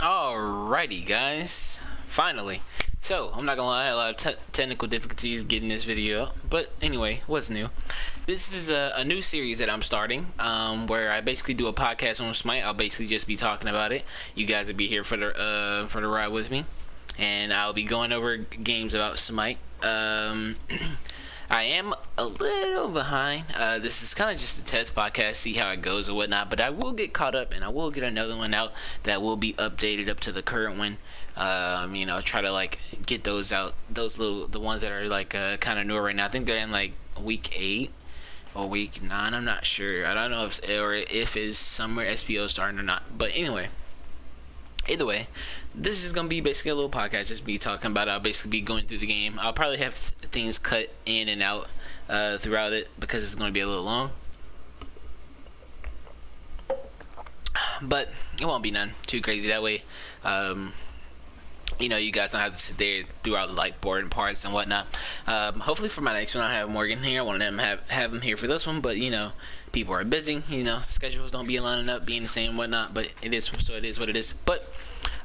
Alrighty, guys. Finally. So, I'm not gonna lie, a lot of technical difficulties getting this video up. But anyway, what's new? This is a new series that I'm starting, where I basically do a podcast on Smite. I'll basically just be talking about it. You guys will be here for the ride with me, and I'll be going over games about Smite. I am a little behind. This is kind of just a test podcast, see how it goes or whatnot. But I will get caught up, and I will get another one out that will be updated up to the current one. Try to like get those out. The ones that are like kind of newer right now. I think they're in like week 8 or week 9. I'm not sure. I don't know if it's somewhere SPL starting or not. But anyway. Either way, this is just gonna be basically a little podcast, just be talking about it. I'll basically be going through the game. I'll probably have things cut in and out throughout it because it's gonna be a little long, but it won't be none too crazy that way. You guys don't have to sit there throughout the like boring parts and whatnot. Hopefully for my next one I'll have Morgan here. I want them have him here for this one, but people are busy. Schedules don't be lining up, being the same and whatnot. But it is what it is. But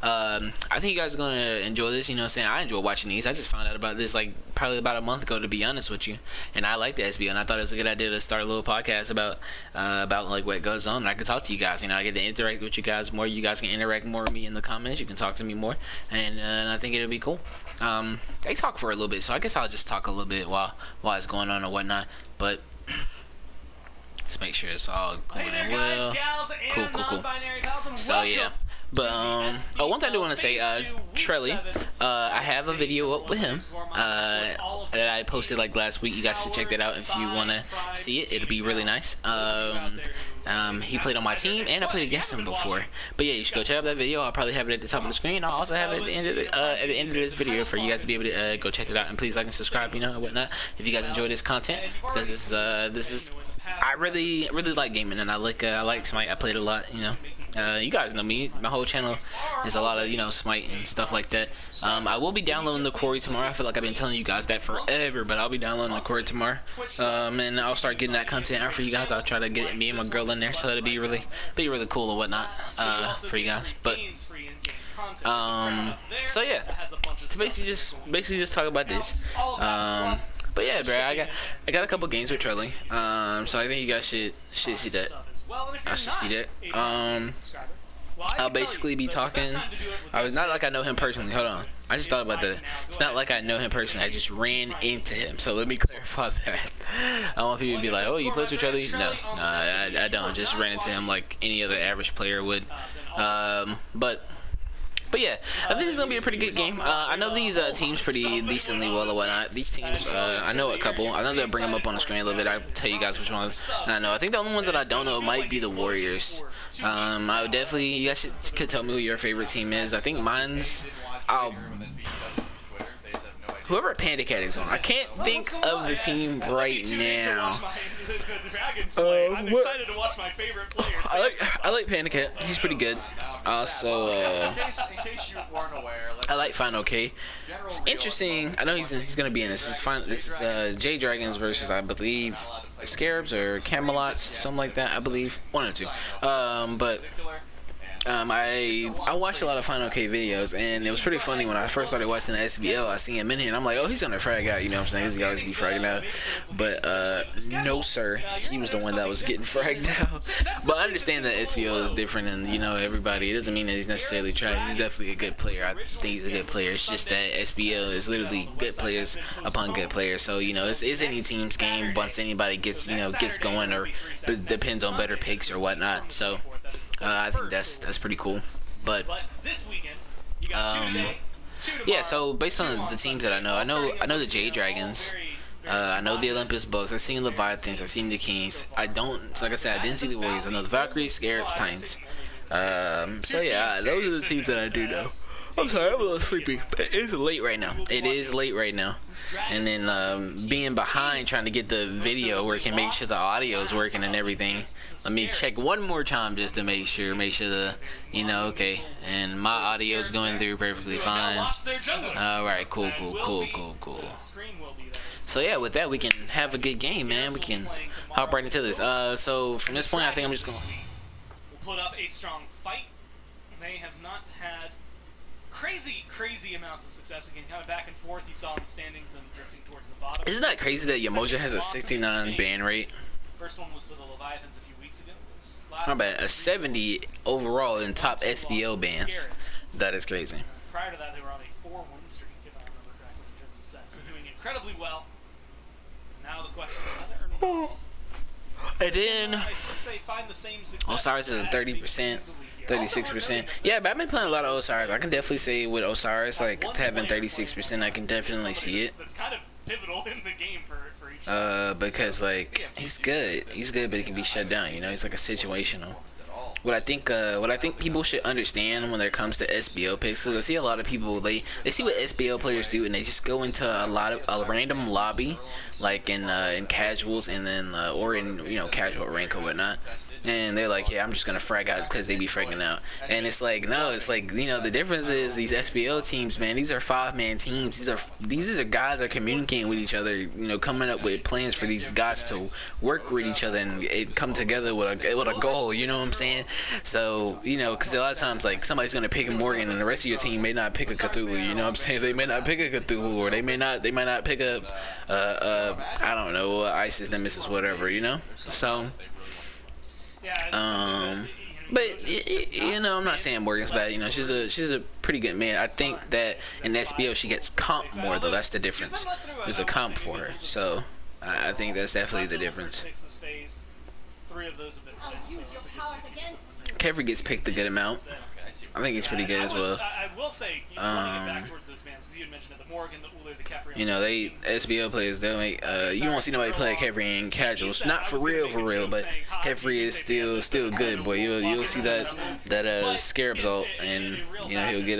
I think you guys are gonna enjoy this. I enjoy watching these. I just found out about this like probably about a month ago, to be honest with you. And I like the SPL, and I thought it was a good idea to start a little podcast about like what goes on. And I can talk to you guys. I get to interact with you guys more. You guys can interact more with me in the comments. You can talk to me more, and I think it'll be cool. They talk for a little bit, so I guess I'll just talk a little bit while it's going on or whatnot. But let's make sure it's all going well. Cool. So yeah. But one thing I do want to say, Trelly, I have a video up with him that I posted like last week. You guys should check that out if you want to see it. It'll be really nice. He played on my team, and I played against him before. But yeah, you should go check out that video. I'll probably have it at the top of the screen. I'll also have it at the end of this video for you guys to be able to go check it out. And please like and subscribe, and whatnot, if you guys enjoy this content, because this is I really like gaming, and I like Smite. I played a lot, you guys know me. My whole channel is a lot of Smite and stuff like that. I will be downloading the quarry tomorrow. I feel like I've been telling you guys that forever, but I'll be downloading the quarry tomorrow, and I'll start getting that content out for you guys. I'll try to get me and my girl in there, so it'll be really cool or whatnot for you guys. But so yeah, so basically just talk about this. But yeah, bro, I got a couple games with Trelly. So I think you guys should see that. I should see that. I'll basically be talking. It's not like I know him personally. Hold on. I just thought about that. It's not like I know him personally. I just ran into him. So let me clarify that. I don't want people to be like, "Oh, you play with Trelly?" No, I don't. Just ran into him like any other average player would. But yeah, I think this is going to be a pretty good game. I know these teams pretty decently well or whatnot. These teams, I know a couple. I know they'll bring them up on the screen a little bit. I'll tell you guys which ones I know. I think the only ones that I don't know might be the Warriors. I would definitely, you guys could tell me who your favorite team is. I think mine's, whoever Panda Cat is on. I can't think of the team right now. I'm excited to watch my favorite players. I like Panda Cat. He's pretty good. Also, I like Final K. It's interesting. I know he's gonna be in this. This is J Dragons versus, I believe, Scarabs or Camelots, something like that. I believe one or two. I watched a lot of Final K videos, and it was pretty funny when I first started watching the SPL. I seen him in here, and I'm like, oh, he's gonna frag out, what I'm saying? He's always be fragging out. But no, sir, he was the one that was getting fragged out. But I understand that SPL is different, and everybody. It doesn't mean that he's necessarily trash. He's definitely a good player. I think he's a good player. It's just that SPL is literally good players upon good players. So it's any team's game once anybody gets going, or depends on better picks or whatnot. So. I think that's pretty cool, but yeah. So based on the teams that I know the J Dragons, I know the Olympus Bucks. I've seen Leviathans. I've seen the Kings. Like I said, I didn't see the Warriors. I know the Valkyries, Scarabs, Titans. So yeah, those are the teams that I do know. I'm sorry, I'm a little sleepy. It is late right now. And then being behind trying to get the video working, make sure the audio is working and everything. Let me check one more time just to make sure the okay, and my audio is going through perfectly fine. All right, cool. So yeah, with that we can have a good game, man. We can hop right into this. So from this point, I think I'm just gonna put up a strong fight. They have not had crazy amounts of success. Again, kind of back and forth. You saw in the standings, them drifting towards the bottom. Isn't that crazy that Yamoja has a 69 ban rate? First one was to the Leviathans a few weeks ago. My bad, a 70 overall in top SPL bans. That is crazy. Prior to that, they were on a 4-win streak, if I remember correctly, in terms of sets. So doing incredibly well. Now the question is whether or not. And then I say find the same success. Osiris is a 30%, 36%. Yeah, but I've been playing a lot of Osiris. I can definitely say with Osiris, like having 36%, I can definitely see it. That's kind of pivotal in the game for each. Because like he's good, but he can be shut down. You know, he's like a situational. What I think people should understand when it comes to SBO picks, because I see a lot of people they see what SBO players do and they just go into a random lobby, like in casuals and then or in casual rank or whatnot. And they're like, yeah, I'm just gonna frag out because they be fragging out. And it's like, no, it's like, the difference is these SPL teams, man, these are 5-man teams. These are guys that are communicating with each other, coming up with plans for these guys to work with each other and come together with a goal. You know what I'm saying? So because a lot of times like somebody's gonna pick a Morgan and the rest of your team may not pick a Cthulhu. You know what I'm saying? They may not pick a Cthulhu, or they might not pick up I don't know, Isis, Nemesis, whatever. So. But I'm not saying Morgan's bad. She's a pretty good man. I think that in SPO she gets comp more though. That's the difference. There's a comp for her, so I think that's definitely the difference. Kevry gets picked a good amount. I think he's pretty good as well. I will say, running it back towards those bands, because you had mentioned it, the Morgan, the Ulu, the Caprion. They SBO players, they'll make you won't see nobody play Kevry in casuals. Not for real, but Kevry is still good, boy. You'll see that Scarab's ult, and he'll get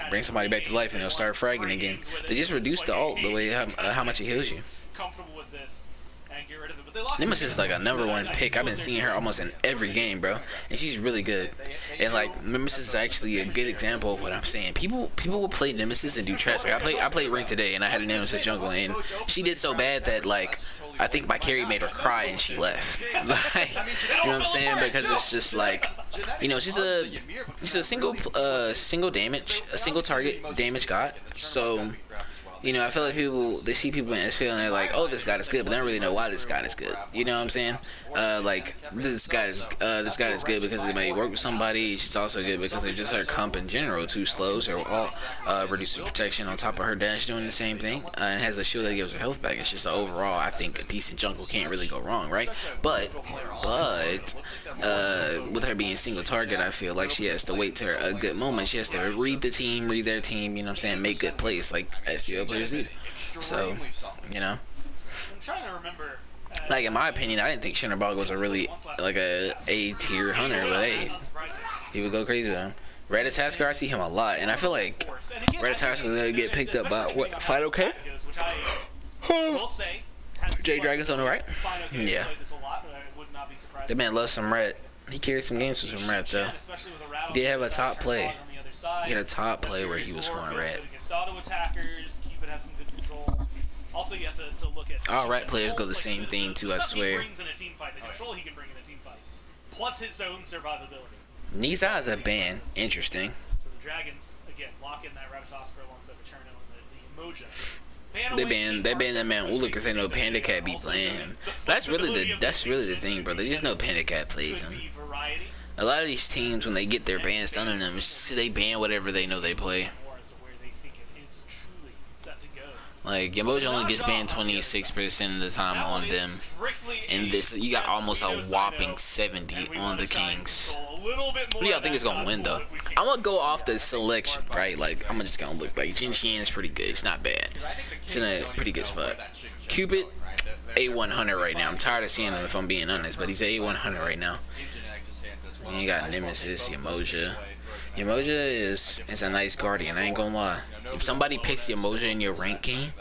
bring somebody back to life and he'll start fragging again. They just reduced the ult the way how much it heals you. Comfortable with this and get rid of it. Nemesis is like a #1 pick. I've been seeing her almost in every game, bro, and she's really good. And like Nemesis is actually a good example of what I'm saying. People will play Nemesis and do trash. Like I played Ring today, and I had a Nemesis jungle, and she did so bad that like I think my carry made her cry and she left. Like, you know what I'm saying? Because it's just like, she's a single target damage god. So. I feel like they see people in SPL and they're like, oh, this guy is good, but they don't really know why this guy is good. You know what I'm saying? Like this guy is good because they may work with somebody. She's also good because they just her comp in general. 2 slows or all reduces protection on top of her dash doing the same thing, and has a shield that gives her health back. It's just overall, I think a decent jungle can't really go wrong, right? But with her being single target, I feel like she has to wait to a good moment. She has to read their team, make good plays like SPL players do. So, I'm trying to remember. Like in my opinion, I didn't think Shinnerbog was a really like a tier hunter, but hey, he would go crazy with him. Ratatasker, I see him a lot, and I feel like Ratatasker is gonna get picked up by what? Final K? J Dragon's on the right. Yeah. That man loves some rat. He carried some games with some rat though. He did have a top play. He had a top play where he was scoring rat. Also, you have to look at all rat players go the same thing too, I swear. He brings in a team fight, the control he can bring in a team fight, plus his own survivability. These eyes have been interesting. So the Dragons again lock in that Ratatosker alongside the Cherno and the Emoja. They banned that man Ula because they know Panda Cat be playing him. That's really the thing, bro. They just know Panda Cat plays him. A lot of these teams, when they get their bans done on them, they ban whatever they know they play. Like Emoji only gets banned 26% of the time on them, and this you got almost a whopping 70 on the Kings. Who do y'all think is gonna win though? I'm gonna go off the selection, right? Like I'm just gonna look like Jin Xian is pretty good. It's not bad. It's in a pretty good spot. Cupid, A100 right now. I'm tired of seeing him if I'm being honest, but he's A100 right now. And you got Nemesis, Yamoja. Yamoja is a nice guardian. I ain't gonna lie. If somebody picks Yamoja in your rank game,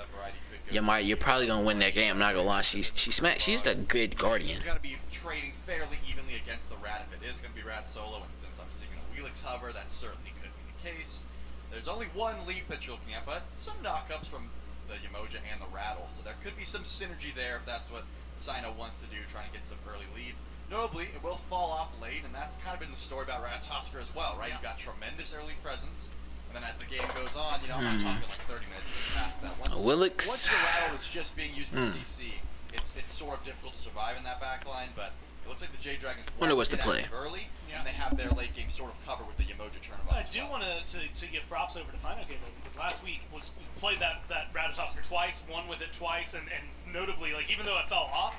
you're probably gonna win that game. I'm not gonna lie. She's a good guardian. Gonna be trading fairly evenly against the rat if it is gonna be rat solo, and since I'm seeing a Wheelix hover, that certainly could be the case. There's only one leap that you're looking at, but some knockups from the Yamoja and the Rattle, so there could be some synergy there if that's what Sino wants to do, trying to get some early lead. Notably, it will fall off late, and that's kind of been the story about Ratatosker as well, right? Yeah. You got tremendous early presence, and then as the game goes on, you know, I'm talking like 30 minutes past that. Willix. Once the rattle is just being used for CC, it's sort of difficult to survive in that back line, but it looks like the Jade Dragons Wonder what's the get play. active early, Yeah. and they have their late game sort of covered with the emoji turnabout. I do want to give props over to Final Game because last week we played that Ratatosker twice, won with it twice, and notably, like even though it fell off,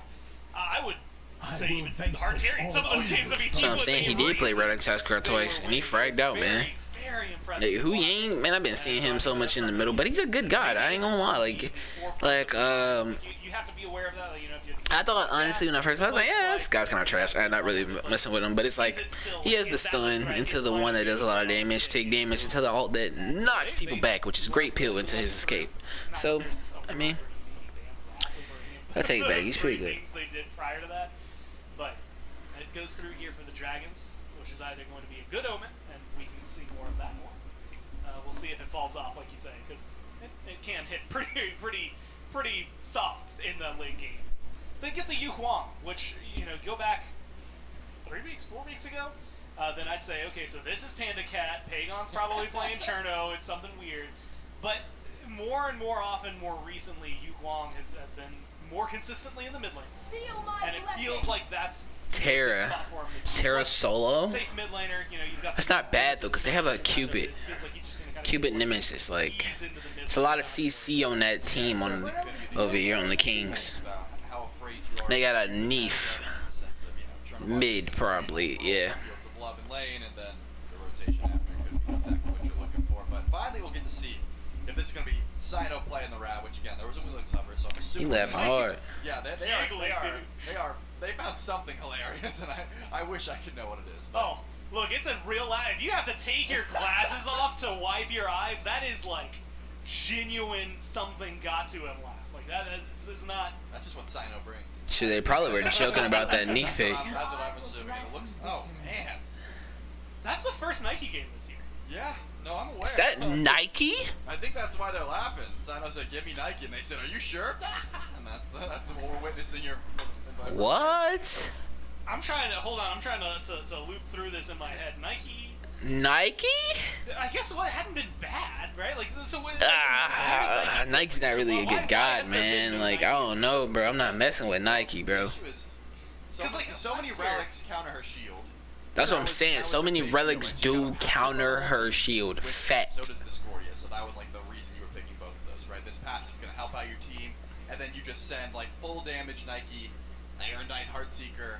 I would say even hard carrying some of those games. I mean, That's what I'm saying. He did play Ratatosker twice, and he fragged out, man. Very impressive. Like, who ain't, man, I've been seeing him so much in the middle, but he's a good guy. I ain't gonna lie. Like, you have to be aware of that. Like, you know, if you I thought, honestly, when I first, I was like, yeah, this guy's kind of trash. I'm not really messing with him, but it's like, he has the stun into the one that does a lot of damage, take damage into the alt that knocks people back, which is great peel into his escape. So, I mean, I'll take it back. He's pretty good. They did prior to that, but it goes through here for the Dragons, which is either going to be a good omen, and we can see more of that more. We'll see if it falls off, like you say, because it can hit pretty soft in the late game. They get the Yu Huang, which, you know, go back 4 weeks ago, then I'd say, okay, so this is Panda Cat, Pagon's probably playing Cherno, it's something weird. But more and more often, more recently, Yu Huang has been more consistently in the mid lane. And it feels like that's Terra. a good spot for him to keep Terra like solo? safe mid laner, you know, you've got That's the not bad, though, because they have a It Cupid. feels like he's just gonna kinda Cupid Nemesis, like, ease into the mid it's a lot of CC on that team on over here on the Kings. About how afraid you are They got a Neef in the sense of, you know, trying to mid, watch probably, yeah. fields of love and lane, and then the rotation after could be exactly what you're looking for. But finally, we'll get to see if this is going to be Sino play in the route, which again, there was a Willix hover, so I'm He assuming left hard. Yeah, they found something hilarious, and I wish I could know what it is. But Oh, look, it's a real life. If you have to take your glasses off to wipe your eyes, that is like genuine something got to him laugh. Like that is not. that's just what Sino brings. Sure, they probably were joking about that Neef pick. That's what I'm assuming. And it looks. Oh man. That's the first Nike game this year. Yeah. No, I'm aware. Is that Nike? I think that's why they're laughing. Sino said, "Give me Nike," and they said, "Are you sure?" And that's what we're witnessing here. What? I'm trying to loop through this in my head. Nike? I guess what hadn't been bad, right? Like so. Nike's not really a good guy, man. Like, I don't know, bro. I'm not messing with Nike, bro. So many relics counter her shield. That's what I'm saying. So many relics do counter her shield. So Fact. does Discordia, so that was like the reason you were picking both of those, right? This passive's gonna help out your team, and then you just send like full damage Nike, Iron Knight Heartseeker,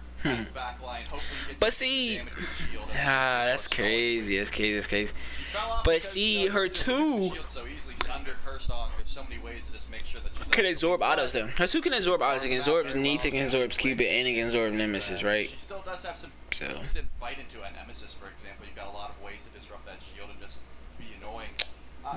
back line, hopefully you get But some see, damage with the shield. that's crazy. That's crazy. That's crazy. But see, her two So easily Sunder, Kursong, there's so many ways to just make sure that she's can absorb autos though. Her two can absorb autos. It can absorb Neith, it can absorb Cupid, and it can absorb Nemesis, right? She still does have some So. decent fight into a Nemesis, for example. You've got a lot of ways to disrupt that shield and just be annoying.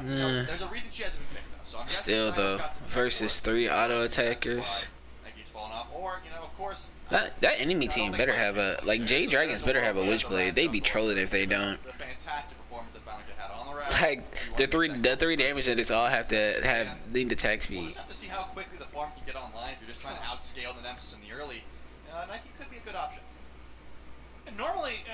You know, there's a reason she hasn't been picked though. So I'm guessing Still Sino's though, got some tech versus for it. 3 auto attackers. Nike's falling off, or you know, of course. That enemy team better have a Jade Dragons better have a Witchblade. They be trolling if they don't. The fantastic performance that Bounty had on the route. Like the three damage that all have to have need attack We'll speed. just have to see how quickly the farm can get online. If you're just trying to outscale the Nemesis in the early, Nike could be a good option. And normally,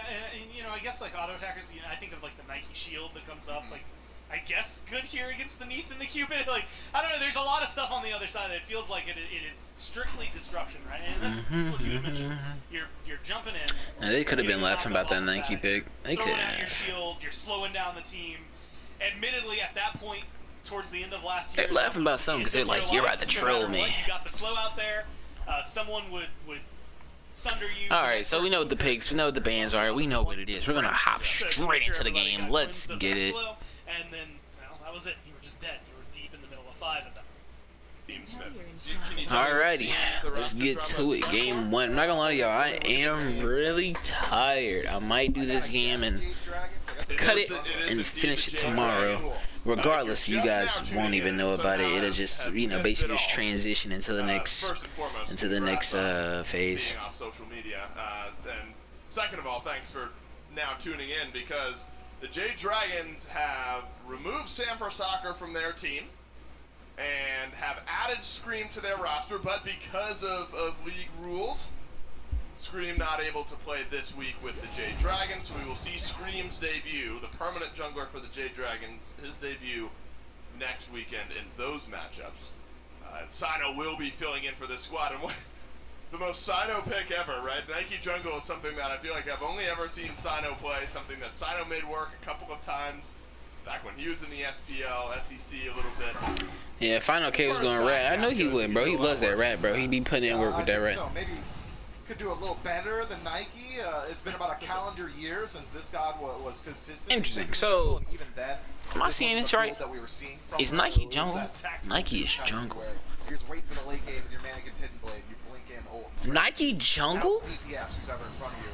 you know, I guess like auto attackers, you know, I think of like the Nike shield that comes up, like. I guess good here against the Neith and the Cupid. Like, I don't know, there's a lot of stuff on the other side that it feels like it is strictly disruption, right? And that's what you had mentioned. You're jumping in. Now, they could have been getting laughing about that knocked off Nike the pick. They throwing could. out your shield, you're slowing down the team. Admittedly, at that point, towards the end of last year, They're laughing about something because they're like, "You're about to troll me." You got the slow out there. Someone would sunder you. All right, so we know what the picks, we know what the bans are, we know what it is. We're gonna hop straight into the game. Let's get it. And then, well, that was it. You were just dead. You were deep in the middle of 5 at that. Alrighty, let's get to it. Game 1. I'm not gonna lie to y'all, I am really tired. I might do this game and cut it and finish it tomorrow. Regardless, you guys won't even know about it. It'll just, you know, basically just transition into the next phase. Off social media. And second of all, thanks for now tuning in, because the Jade Dragons have removed Sanford Soccer from their team and have added Scream to their roster, but because of league rules, Scream not able to play this week with the Jade Dragons, so we will see Scream's debut, the permanent jungler for the Jade Dragons, his debut next weekend in those matchups. Sino will be filling in for this squad, and what the most Sino pick ever, right? Nike Jungle is something that I feel like I've only ever seen Sino play, something that Sino made work a couple of times back when he was in the SPL, SEC a little bit. Yeah, Final K was going rat. I know he would, bro. He loves that rat, bro. He be putting in work with that rat. So maybe could do a little better than Nike. It's been about a calendar year since this god was consistent. Interesting. So, and even then, am I seeing this right? that we were seeing Is Nike jungle? Nike is jungle. You're just waiting for the late game and your mana gets hidden blade. You blink in. Oh, Nike jungle? DPS who's ever in front of you.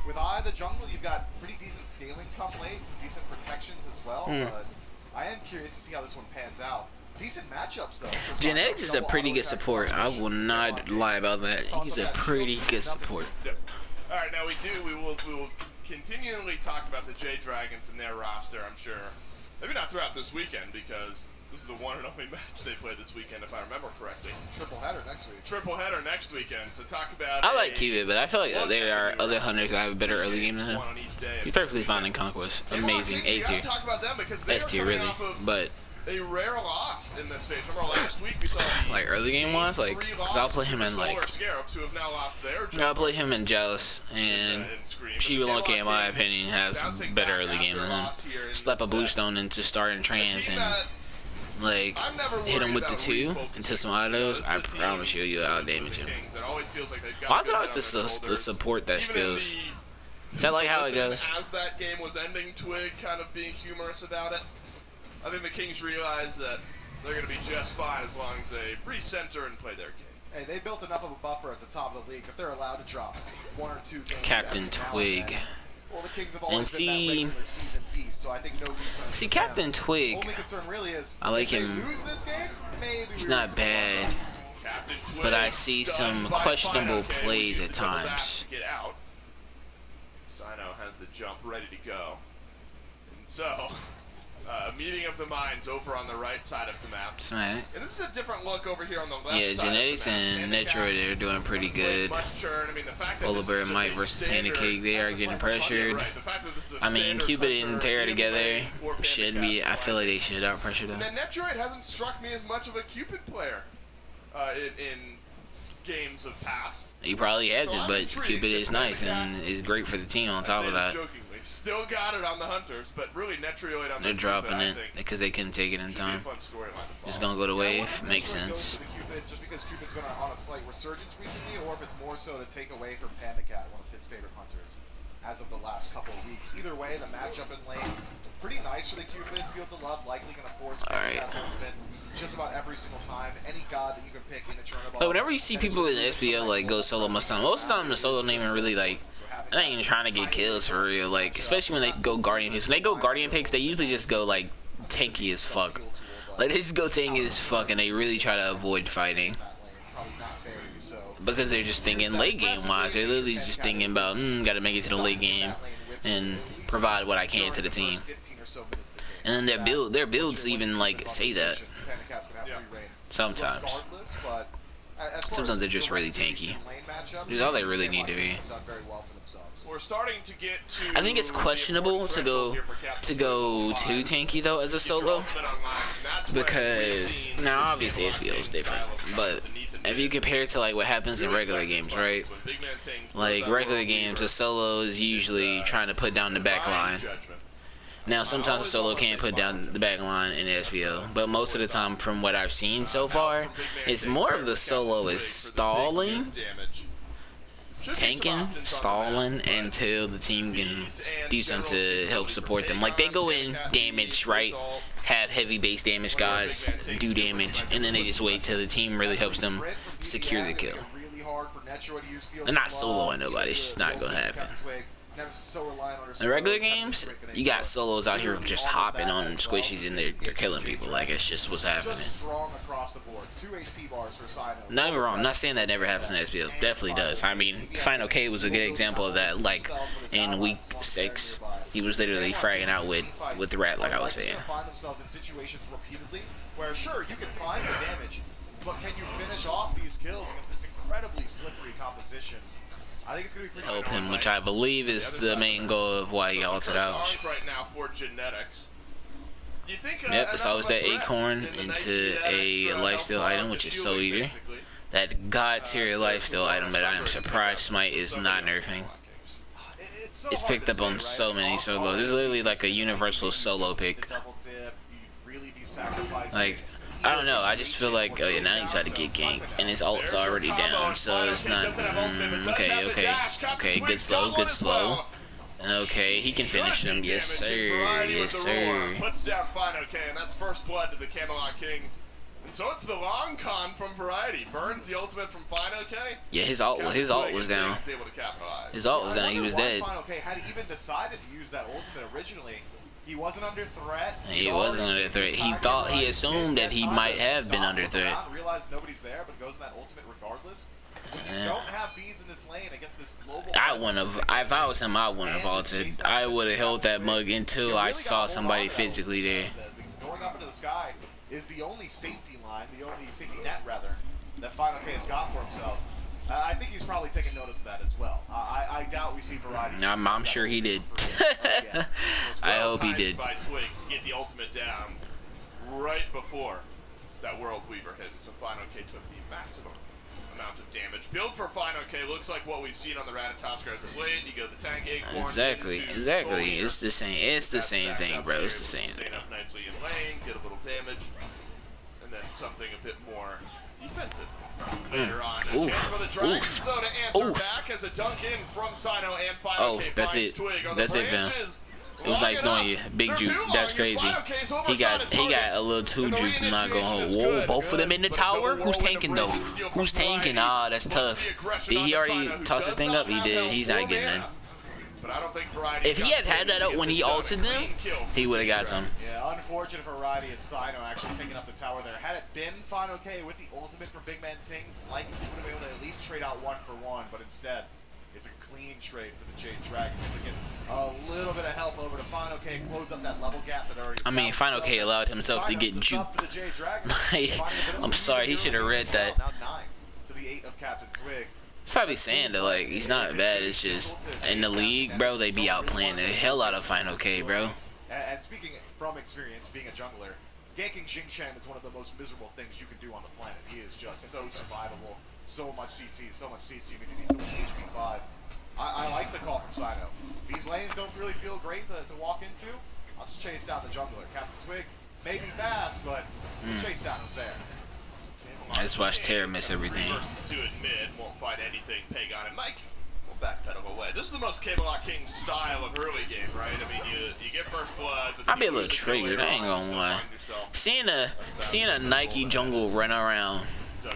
With the jungle, you've got pretty decent scaling come late, some decent protections as well. But I am curious to see how this one pans out. Decent matchups though. Genetics is a pretty good support. I will not lie about that. He's a pretty good support. Yep. All right, now we will continually talk about the Jade Dragons and their roster. I'm sure, maybe not throughout this weekend because this is the one and only match they play this weekend, if I remember correctly. Triple header next week. Triple header next weekend. So talk about. I like Cupid, but I feel like there are other hunters that have a better early game than him. One on each day. He's perfectly fine in Conquest. Amazing. A tier. Talk about them because they S are tier, coming really. off of But a rare loss in this phase. Remember last week we saw the like early game wise, like, cause I'll play him in like, Solar Scarabs, who have now lost their I'll play him in Jealous, and Shivalonke, in my opinion, has better early game than him. Slap a Bluestone into start and trans and like hit him with the 2 into some autos. I promise you, out damage him. Why is it always the support that steals? Is that like how it goes? As that game was ending, Twig kind of being humorous about it. I think the Kings realize that they're going to be just fine as long as they recenter and play their game. Hey, they built enough of a buffer at the top of the league. If they're allowed to drop 1 or 2 games Captain Twig. Well, the Kings have always And been that regular season piece, so I think no reason. See, Captain Twig, Only concern really is I like if him. they lose this game, maybe He's we not lose bad, Captain Twig but I see some stunned by questionable Sino plays K, at double back times. to get out. Sino has the jump ready to go. And so, meeting of the minds over on the right side of the map. Smite. And this is a different look over here on the left Yeah, side Genetics of the map. and Netroid, they're doing pretty good. Much churn. I mean, the fact that this is Oliver just and Mike a versus standard- Pancake, they are getting pressured. Right, the fact that this is a I mean, standard Cupid hunter and Terra in together lane for should Pancake be, I feel like they Slice. should out pressure them. And then Netroid hasn't struck me as much of a Cupid player in games of past. He probably So hasn't, I'm but intrigued Cupid that is nice Pancake and is great for the team on top of that. Jokingly. Still got it on the Hunters, but really Netroid on They're this dropping move that I it think because they couldn't take it in should be a time. fun storyline to Just follow. gonna go to Yeah, I wave. wonder if Makes Netroid goes sense. to the Cupid just because Cupid's been on a slight resurgence recently, or if it's more so to take away from Panda Cat, one of his favorite hunters, as of the last couple of weeks. Either way, the matchup in lane, pretty nice for the Cupid. Fields of Love likely going to force Panda Alright. Cat to win just about every single time. Any god that you can pick in a tournament. Like whenever you see people in the SPL like go solo most of the time the solo don't even really like, they're not even trying to get kills for real. Like especially when they go Guardian picks. When they go Guardian picks, they usually just go like tanky as fuck. Like they just go tanky as fuck and they really try to avoid fighting because they're just thinking late game wise. They're literally just thinking about gotta make it to the late game and provide what I can to the team. And then their builds even like say that. Sometimes. Sometimes they're just really tanky. Which is all they really need to be. We're starting to get to I think it's questionable to go too tanky though as a solo, because now obviously SPL is different, but if you compare it to like what happens in regular games, right? Like regular games, a solo is usually trying to put down the back line. Now sometimes a solo can put down the back line in SPL, but most of the time from what I've seen so far, it's more of the solo is stalling, tanking, stalling until the team can do something to help support them. Like they go in, damage, right? Have heavy base damage guys, do damage, and then they just wait till the team really helps them secure the kill. They're not soloing nobody, it's just not gonna happen. In regular games, you got solos out here just hopping on squishies and they're killing people. Like, it's just what's happening. Not even wrong. I'm not saying that never happens in SPL. Definitely does. I mean, Final K was a good example of that. Like, in week 6, he was literally fragging out with the rat, like I was saying. Find themselves in situations repeatedly where, sure, you can find the damage, but can you finish off these kills against this incredibly slippery composition? I think it's gonna be pretty help good. him, which I believe is the main goal of why he altered out. Right now for genetics. Do you think, Yep, it's always that threat acorn in the into Nike a extra lifesteal health item, bar, which the is Soul shielding, Eater. basically? That god tier lifesteal item that I am surprised Smite is not nerfing. It's so It's hard picked to up say, on right? so many solos. This is literally like a universal solo pick. The double dip, you'd really be sacrificing. Like, I don't know, I just feel like, oh yeah, now he's about to get ganked, and his ult's already down, so it's not, okay, good slow. Okay, he can finish him, yes sir, yes sir. Puts down Fine OK, and that's first blood to the Camelot Kings. And so it's the long con from Variety. Burns the ultimate from Fine OK. Yeah, his ult was down. His ult was down, he was dead. Okay, had he even decided to use that ultimate originally, he wasn't under threat. He wasn't under threat. He assumed that he might have been under threat. Realized nobody's there, but goes in that ultimate regardless. When you don't have beads in this lane against this global. I wouldn't have. If I was him, I wouldn't have altered. I would have held that mug until I saw somebody physically there. Going up into the sky is the only safety line, the only safety net rather, that Final K has got for himself. I think he's probably taking notice of that as well. I doubt we see Variety. I'm sure he did. I hope he did. By Twig to get the ultimate down right before that World Weaver hit, so Fine OK took the maximum amount of damage. Build for Fine OK looks like what we've seen on the Ratatoskar as of late. You go the tank acorn. Exactly. It's the same. It's the same thing, bro. It's the same thing. Stay up nicely in lane, get a little damage, and then something a bit more defensive. Later on, a chance for the Dragons though to answer back as a dunk in from Sino and Fine OK. That's it. That's it, fam. It was nice knowing you, Big Juke. That's crazy. He got a little too juke. I'm not gonna hold. Whoa, both of them in the tower. Who's tanking though? Who's tanking? Ah, that's tough. Did he already toss his thing up? He did. He's not getting none. If he had that up when he ulted them, he would have got some. Yeah, unfortunate for Variety and Sino actually taking up the tower there. Had it been Fine OK with the ultimate for Big Man Tings, like he would have been able to at least trade out 1-for-1, but instead, it's a clean trade for the Jade Dragon. To get a little bit of help over to Fine OK, close up that level gap that already. I mean, Fine OK allowed himself to get juked. I'm sorry, he should have read that. Now 9 to the 8 of Captain Twig. It's probably saying that, like, he's not bad. It's just, in the league, bro, they be outplaying the hell out of Fine OK, bro. And speaking from experience, being a jungler, ganking Xing Shen is one of the most miserable things you can do on the planet. He is just so survivable. So much CC, so much CC immunity, so much HP 5. I like the call from Sino. These lanes don't really feel great to walk into. I'll just chase down the jungler. Captain Twig may be fast, but the chase down was there. I just watched Terra miss everything. To admit, won't fight anything. Pagon and Mike will backpedal away. This is the most Camelot King style of early game, right? I mean, you get first blood. I'd be a little triggered. I ain't gonna lie. Seeing a Nike jungle run around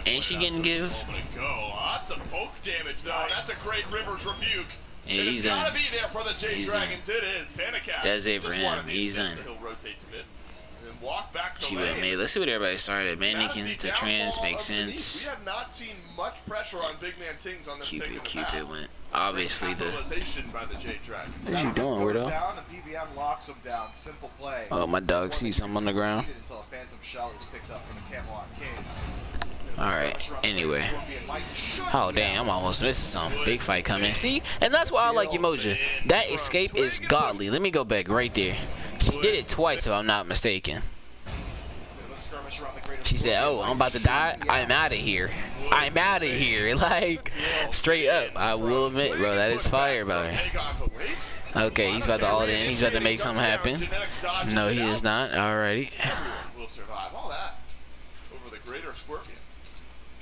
and she getting kills. Lots of poke damage though. Nice. That's a great Rivers rebuke. Yeah, he's done. Gotta be there for the Jade Dragons. It is. Panicat. That's it for him. He's done. He'll rotate to mid. Walk back to she went mid. Let's see what everybody started. Mannequins to trans makes sense. We have not seen much pressure on Big Man Tings on this Cupid went. Obviously the. By the Jade Dragon. What you doing, weirdo? Down, and PBM locks him down. Simple play. Oh, my dog sees something on the ground. Until a Phantom Shell is picked up from the Camelot Kings. Alright, anyway. Oh, damn, I'm almost missing something. Big fight coming. See? And that's why I like Emoji. That escape is godly. Let me go back right there. She did it twice, if I'm not mistaken. She said, oh, I'm about to die. I'm out of here. I'm out of here. Like, straight up. I will admit, bro, that is fire about her. Okay, he's about to all in. He's about to make something happen. No, he is not. Alrighty. Will survive all that over the greater Scorpion.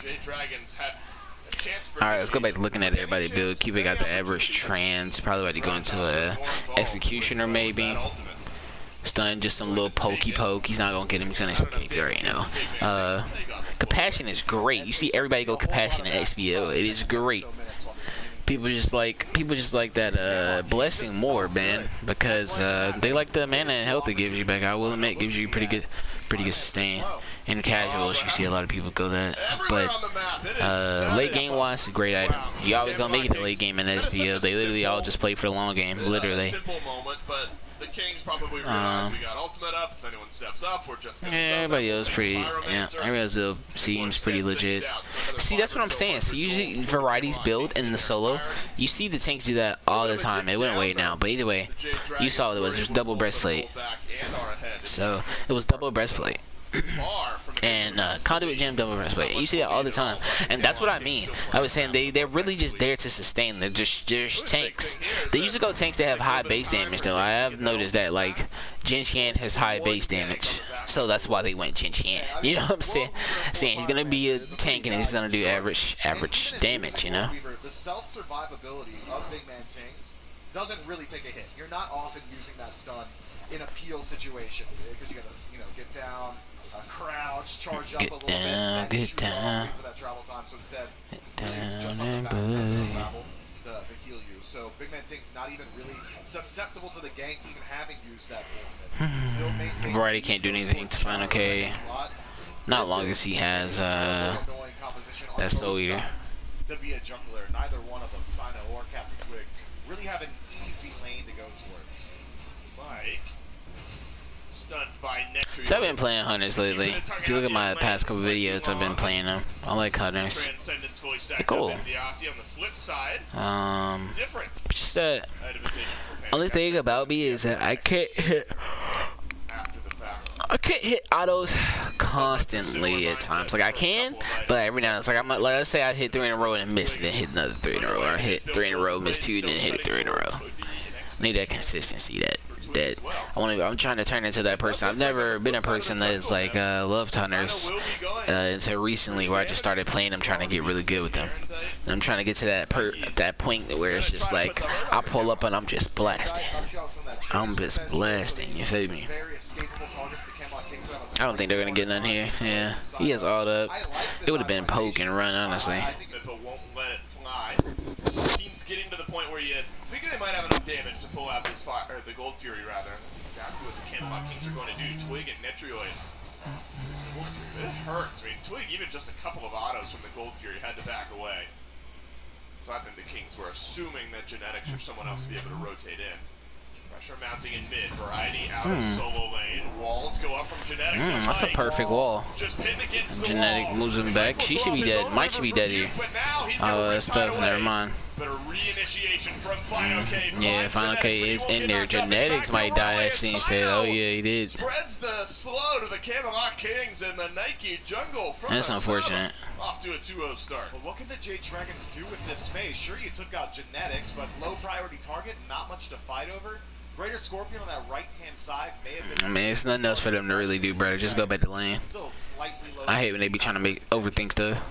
Jade Dragons had a chance for. Alright, let's go back to looking at everybody build. Cupid got the average trans. Probably about to go into a executioner maybe. Stun, just some little pokey poke. He's not gonna get him. He's gonna escape. You already know. Compassion is great. You see everybody go compassion at SPL. It is great. People just like that blessing more, man, because they like the mana and health it gives you back. I will admit, it gives you pretty good sustain. In casuals, you see a lot of people go that, but late game wise, it's a great item. You always gonna make it a late game in SPL. They literally all just play for the long game, literally. the Kings probably realize we got ultimate up. If anyone steps up, we're just gonna Everybody else pretty, yeah, everybody else build seems pretty legit. See, that's what I'm saying. See, usually Variety's build in the solo, you see the tanks do that all the time. It went away now, but either way, you saw what it was. There's double breastplate. So it was double breastplate. And conduit jam double breastplate. You see that all the time, and that's what I mean. I was saying they're really just there to sustain. They're just tanks. They usually go tanks that have high base damage though. I have noticed that like Jin Qian has high base damage, so that's why they went Jin Qian. You know what I'm saying? Saying he's gonna be a tank and he's gonna do average damage. You know. The self survivability of big man tanks doesn't really take a hit. You're not often using that stun in a peel situation because you gotta get down. Crouch, charge up a little bit, and shoot off for that travel time. So instead, really it's just on the back end of travel to heal you. So Big Man Tank's not even really susceptible to the gank, even having used that ultimate. Variety can't do anything to find okay. Not long as he has that Soul Eater. To be a jungler, neither one of them, Sino or Captain Twig, really have an easy lane to go towards. Mike. By so I've been playing Hunters lately. If you look at my past couple videos, I've been playing them. I like Hunters. They're cool. Just only thing about me is that I can't hit autos constantly at times. Like I can, but every now and then, it's like let's say I hit 3 in a row and miss, and then hit another 3 in a row, or I hit 3 in a row, miss 2, and then hit 3 in a row. I need that consistency. I'm trying to turn into that person. I've never been a person that's like loved Hunters until recently, where I just started playing them, trying to get really good with them. And I'm trying to get to that point where it's just like I pull up and I'm just blasting. I'm just blasting. You feel me? I don't think they're gonna get none here. Yeah, he has all up. It would have been poke and run, honestly. Getting to the point where you think they might have enough damage to pull out this fire, or the Gold Fury rather. That's exactly what the Camelot Kings are going to do. Twig and Netrioid. It hurts. I mean, Twig, even just a couple of autos from the Gold Fury, had to back away. So I think the Kings were assuming that Genetics or someone else would be able to rotate in. Pressure mounting in mid. Variety out of solo lane. Walls go up from Genetics. That's a perfect wall. Just pinned against the Genetic wall. moves him back. She should be dead. Mike should be dead here. That's tough. Never mind. But a reinitiation from Final K. Yeah, Final K is in there. Genetics might die actually instead. Oh yeah, he did. Spreads the slow to the Camelot Kings and the Nike jungle. That's unfortunate. Off to a 2-0 start. Well, what can the Jade Dragons do with this phase? Sure, you took out Genetics, but low priority target, not much to fight over. Greater Scorpion on that right-hand side may have been... I mean, it's nothing else for them to really do, brother. Just go back to lane. I hate when they be trying to overthink stuff.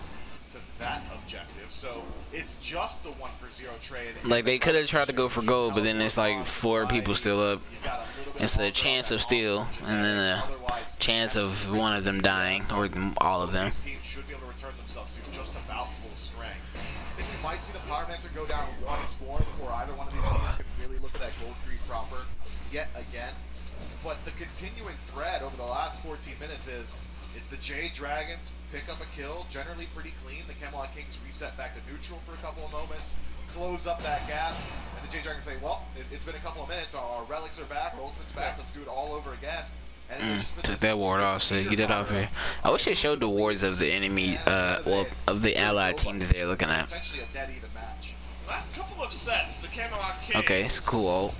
To that objective, so it's just the 1-for-0 trade. Like, they could have tried to go for gold, but then it's like 4 people still up. It's a chance of steal, and then a chance of one of them dying, or all of them. Should be able to return themselves to just about full strength. I think we might see the Power Dancer go down once more before either one of these teams can really look at that Gold Creed proper yet again. But the continuing thread over the last 14 minutes is it's the Jade Dragons pick up a kill, generally pretty clean. The Camelot Kings reset back to neutral for a couple of moments, close up that gap, and the Jade Dragons say, well, it's been a couple of minutes, our relics are back, our ultimate's back, let's do it all over again. Took that ward off, so get that off here. I wish it showed the wards of the enemy, well, of the allied team that they're looking at. Essentially a dead even match. Last couple of sets, the Camelot Kings. Okay, it's cool. Ult.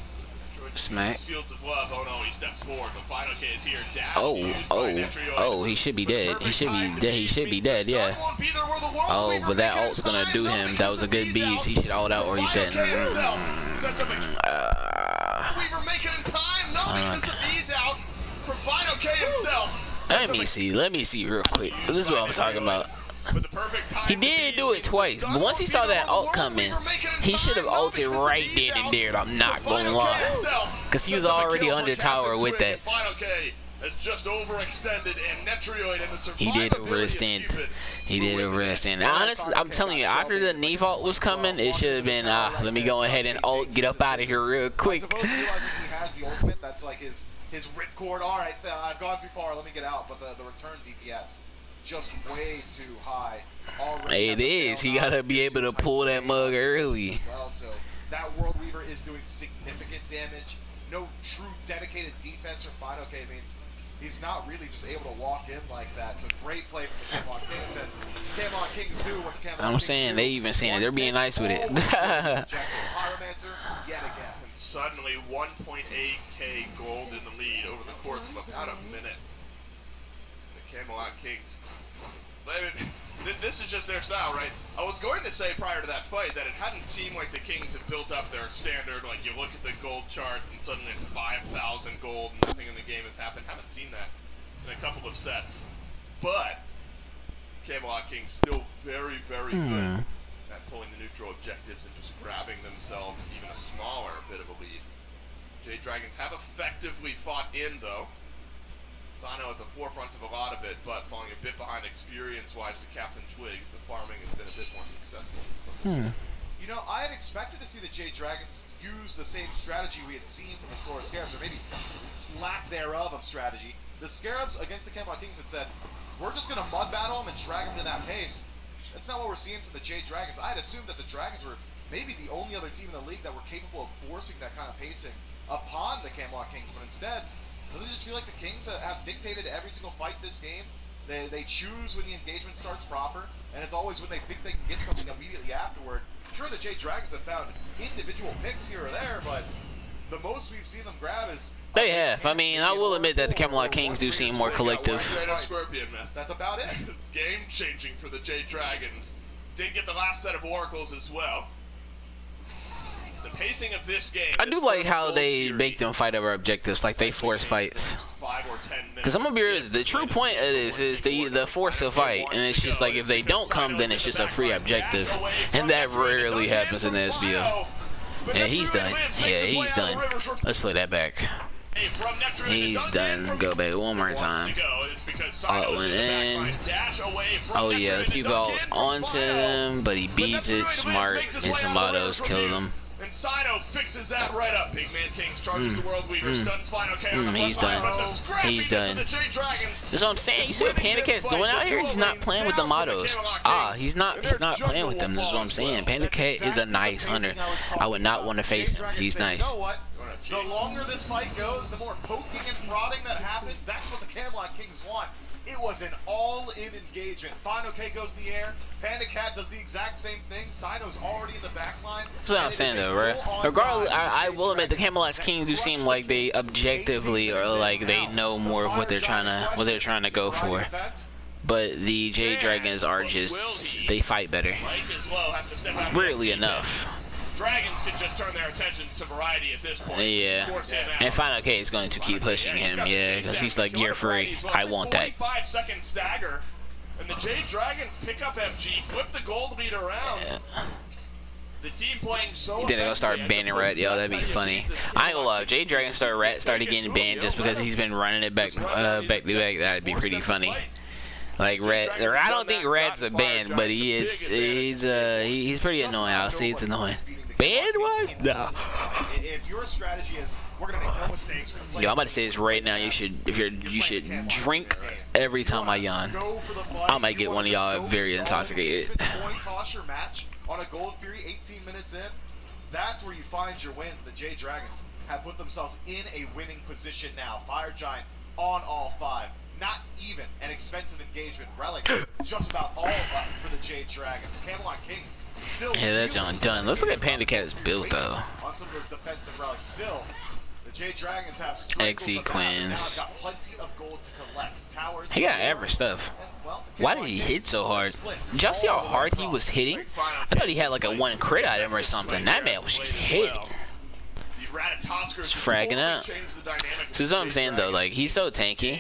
Smack. Fields of love. Oh no, he steps forward. The Final K is here. Dash Oh, he should be dead. He should be dead. He should be dead, yeah. Oh, but that ult's gonna do him. That was a good beat. He should ult out or he's dead. Weaver making in time. No, because the beads out for Final K himself. Let me see real quick. This is what I'm talking about. He did do it twice, but once he saw that ult coming, he should have ulted right then and there. I'm not gonna lie, because he was already under tower with that. Just overextended and Netrioid and the he did overextend. He did overextend. Honestly, I'm telling you, after the Neve ult was coming, it should have been, let me go ahead and ult, get up out of here real quick. I suppose realizing he has the ultimate, that's like his ripcord. All right, I've gone too far, let me get out. But the return DPS, just way too high. It is. He gotta be able to pull that mug early. Well, so that World Weaver is doing significant damage. No true dedicated defense from Fine OK means he's not really just able to walk in like that. So great play from the Camelot Kings, and Camelot Kings do what the Camelot I'm Kings saying do. they even saying it. They're being nice with it. Pyromancer yet again. And suddenly 1.8k gold in the lead over the course of about a minute. The Camelot Kings. I mean, this is just their style, right? I was going to say prior to that fight that it hadn't seemed like the Kings had built up their standard, like you look at the gold charts and suddenly it's 5,000 gold and nothing in the game has happened. Haven't seen that in a couple of sets. But Camelot Kings still very, very good at pulling the neutral objectives and just grabbing themselves even a smaller bit of a lead. Jade Dragons have effectively fought in, though. Sino at the forefront of a lot of it, but falling a bit behind experience-wise to Captain Twigs. The farming has been a bit more successful. You know, I had expected to see the Jade Dragons use the same strategy we had seen from the Sora Scarabs, or maybe lack thereof of strategy. The Scarabs against the Camelot Kings had said, we're just going to mud battle them and drag them to that pace. That's not what we're seeing from the Jade Dragons. I had assumed that the Dragons were maybe the only other team in the league that were capable of forcing that kind of pacing upon the Camelot Kings, but instead, doesn't it just feel like the Kings have dictated every single fight this game? They choose when the engagement starts proper, and it's always when they think they can get something immediately afterward. Sure, the Jade Dragons have found individual picks here or there, but the most we've seen them grab is... They have. I mean, I will admit that the Camelot Kings do seem more collective. Scorpion, man. That's about it. Game changing for the Jade Dragons. Did get the last set of oracles as well. The pacing of this game. I do like how they make them fight over objectives, like they force fights. 5 or 10 minutes. Because I'm gonna be real, the true point of this is the force a fight, and it's just like if they don't come, then it's just a free objective, and that rarely happens in the SPL. Yeah, he's done. Yeah, he's done. Let's play that back. He's done. Go back one more time. Oh, went in. Oh yeah, let's keep balls onto him, but he beats it. Smart, and some autos killed him. And Sino fixes that right up. Big Man Kings charges the World Weaver, stuns Final K on the He's front done. line, but the scrappiness He's done. of the Jade Dragons. That's what I'm saying. You see what Panda Cat's doing out here? He's not playing with the mottos. He's not playing with them. This is what I'm saying. Panda Cat is a nice hunter. I would not want to face him. He's nice. You know what? The longer this fight goes, the more poking and prodding that happens. That's what the Camelot Kings want. It was an all-in engagement. Final K goes in the air. Panda Cat does the exact same thing. Sino's already in the back line. That's what I'm saying, though, right? Regardless, I will admit the Camelot Kings do seem like they objectively or like they know more of what they're trying to go for. But the Jade Dragons are just they fight better. Weirdly enough. Dragons can just turn their attention to variety at this point. Yeah. And Final K is going to keep pushing him, yeah, because he's like, you're free. I want that. 45-second stagger, and the Jade Dragons pick up FG, flip the gold lead around. Yeah. The team playing so Then they're gonna start banning Rat. Yo, that'd be funny. I ain't gonna lie. Jade Dragon started getting banned just because he's been running it back to back. That'd be pretty funny. Like Rat, I don't think Rat's a ban, but he is. He's pretty annoying. I'll say it's annoying. Banned was? No. If your strategy is we're gonna make no mistakes. Yo, I'm about to say this right now. You should drink every time I yawn. I might get one of y'all very intoxicated. Coin toss your match on a Gold Fury 18 minutes in. That's where you find your wins. The Jade Dragons have put themselves in a winning position now. Fire Giant on all 5. Not even an expensive engagement. Relic just about all up for the Jade Dragons. Camelot Kings still. Yeah, that's done. Let's look at Panda Cat's build though. On some of those defensive relics, still the Jade Dragons have XE Queens. got plenty of gold to collect. Towers. He got average stuff. Why did he hit so hard? Did y'all see how hard he was hitting? I thought he had like a 1 crit item or something. That man was just hitting. Just fragging out. This is what I'm saying though. Like he's so tanky.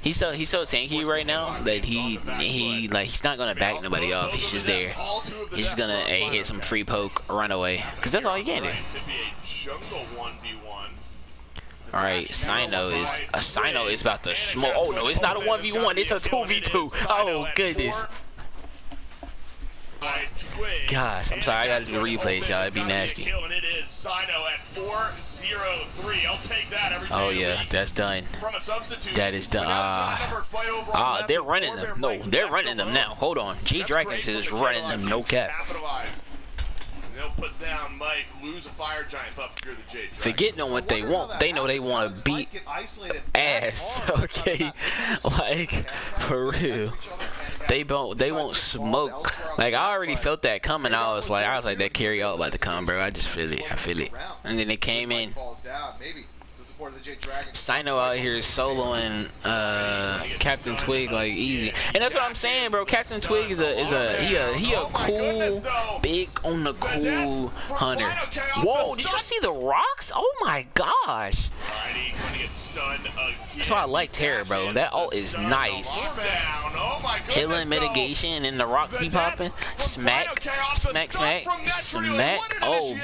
He's so tanky right now that he's not gonna back nobody off. He's just there. He's just gonna hit some free poke, run away, cause that's all he can do. All right, Sino is about to smoke. Oh no, it's not a 1v1. It's a 2v2. Oh goodness. Gosh, I'm sorry. I gotta do the replays, y'all. It'd be nasty. Oh yeah, that's done. That is done. They're running them. No, they're running them now. Hold on. G Dragons is running them. No cap. They'll put down Mike, lose a Fire Giant buff if you're the Jade Dragon. Forgetting on what they want. They know they want to beat ass. Okay, like for real. They won't smoke. Like I already felt that coming. I was like that carry out about to come, bro. I just feel it. I feel it. And then they came in. Sino out here soloing Captain Twig like easy, and that's what I'm saying, bro. Captain Twig is a cool, big on the cool hunter. Whoa, did you see the rocks? Oh my gosh. That's why I like Terror, bro. That ult is nice. Healing, mitigation, and the rocks be popping. Smack, smack, smack, smack. Oh,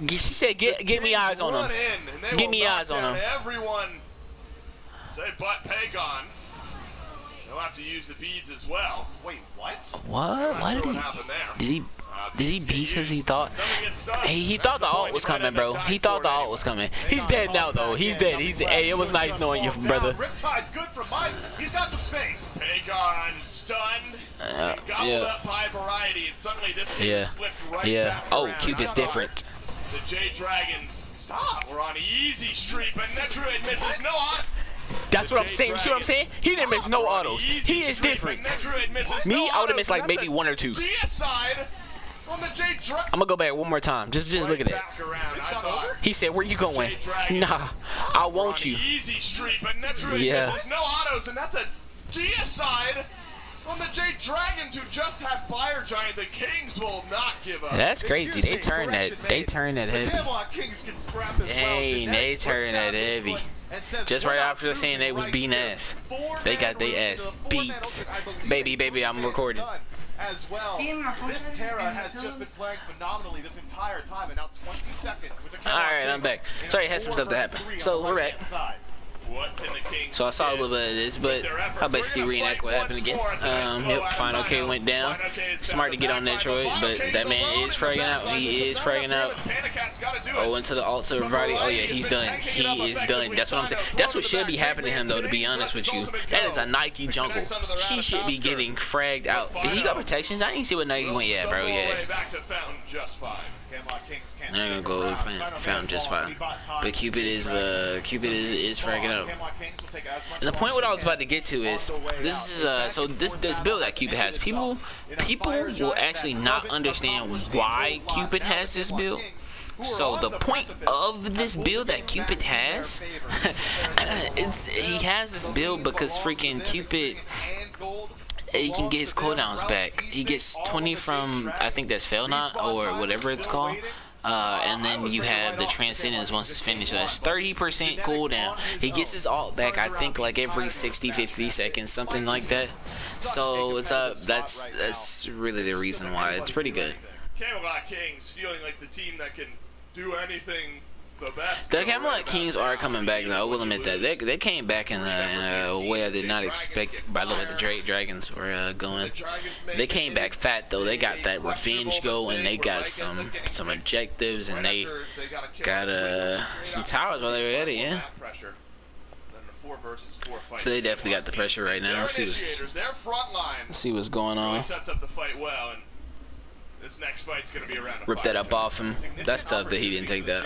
she said, "Get me eyes on him. Get me eyes on him." Everyone say but Pagon. They'll have to use the beads as well. Wait, what? What? Why did he beat because he thought? Hey, he thought the ult was coming, bro. He thought the ult was coming. He's dead now, though. He's dead. Hey, it was nice knowing you, brother. Riptide's good for Mike. He's got some space. Pagon stunned, gobbled up by Variety, and suddenly this game is flipped right back Oh, around. Cupid's different. The Jade Dragons, stop. We're on an easy streak, but Netruid misses no auto. That's what I'm saying. You see what I'm saying? He didn't miss no autos. He is different. Me, I would have missed like maybe one or two. I'm gonna go back one more time. Just look at it. He said, "Where you going?" Nah, I want you. Easy streak, but Netruid Yeah. misses no autos, and that's a GS side on the Jade Dragons, who just had Fire Giant. The Kings will not give up. That's crazy. They turn that. They turn that heavy. Dang, they turn that heavy. Just right after saying they was beating ass. They got their ass beat. Baby, I'm recording. As well, this Terra has just been slaying phenomenally this entire time, and now 20 seconds. Alright, I'm back. Sorry, I had some stuff to happen. So, we're back. So I saw a little bit of this, but I'll basically reenact what happened again. Yep, Final K went down. Smart to get on Detroit, but that man is fragging out. He is fragging out. Oh, into the ult to Variety. Oh yeah, he's done. He is done. That's what I'm saying. That's what should be happening to him, though, to be honest with you. That is a Nike jungle. She should be getting fragged out. Did he got protections? I didn't see what Nike went yet, bro. Yeah. I'm gonna go found just fine. But Cupid is fragging out. And the point what I was about to get to is this is so this build that Cupid has, people will actually not understand why Cupid has this build. So the point of this build that Cupid has, he has this build because freaking Cupid, he can get his cooldowns back. He gets 20 from, I think that's Fail Not or whatever it's called. And then you have the Transcendence once it's finished. So that's 30% cooldown. He gets his ult back, I think, like every 60-50 seconds, something like that. So it's that's really the reason why. It's pretty good. Camelot Kings feeling like the team that can do anything the best. The Camelot Kings are coming back, though. I will admit that they came back in a way I did not expect. By the way, the Dragons were going. They came back fat, though. They got that revenge go, and they got some objectives, and they got some towers while they were at it. Yeah. So they definitely got the pressure right now. Let's see what's going on. Sets up the fight well, and this next fight's gonna be around. Rip that up off him. That's tough that he didn't take that.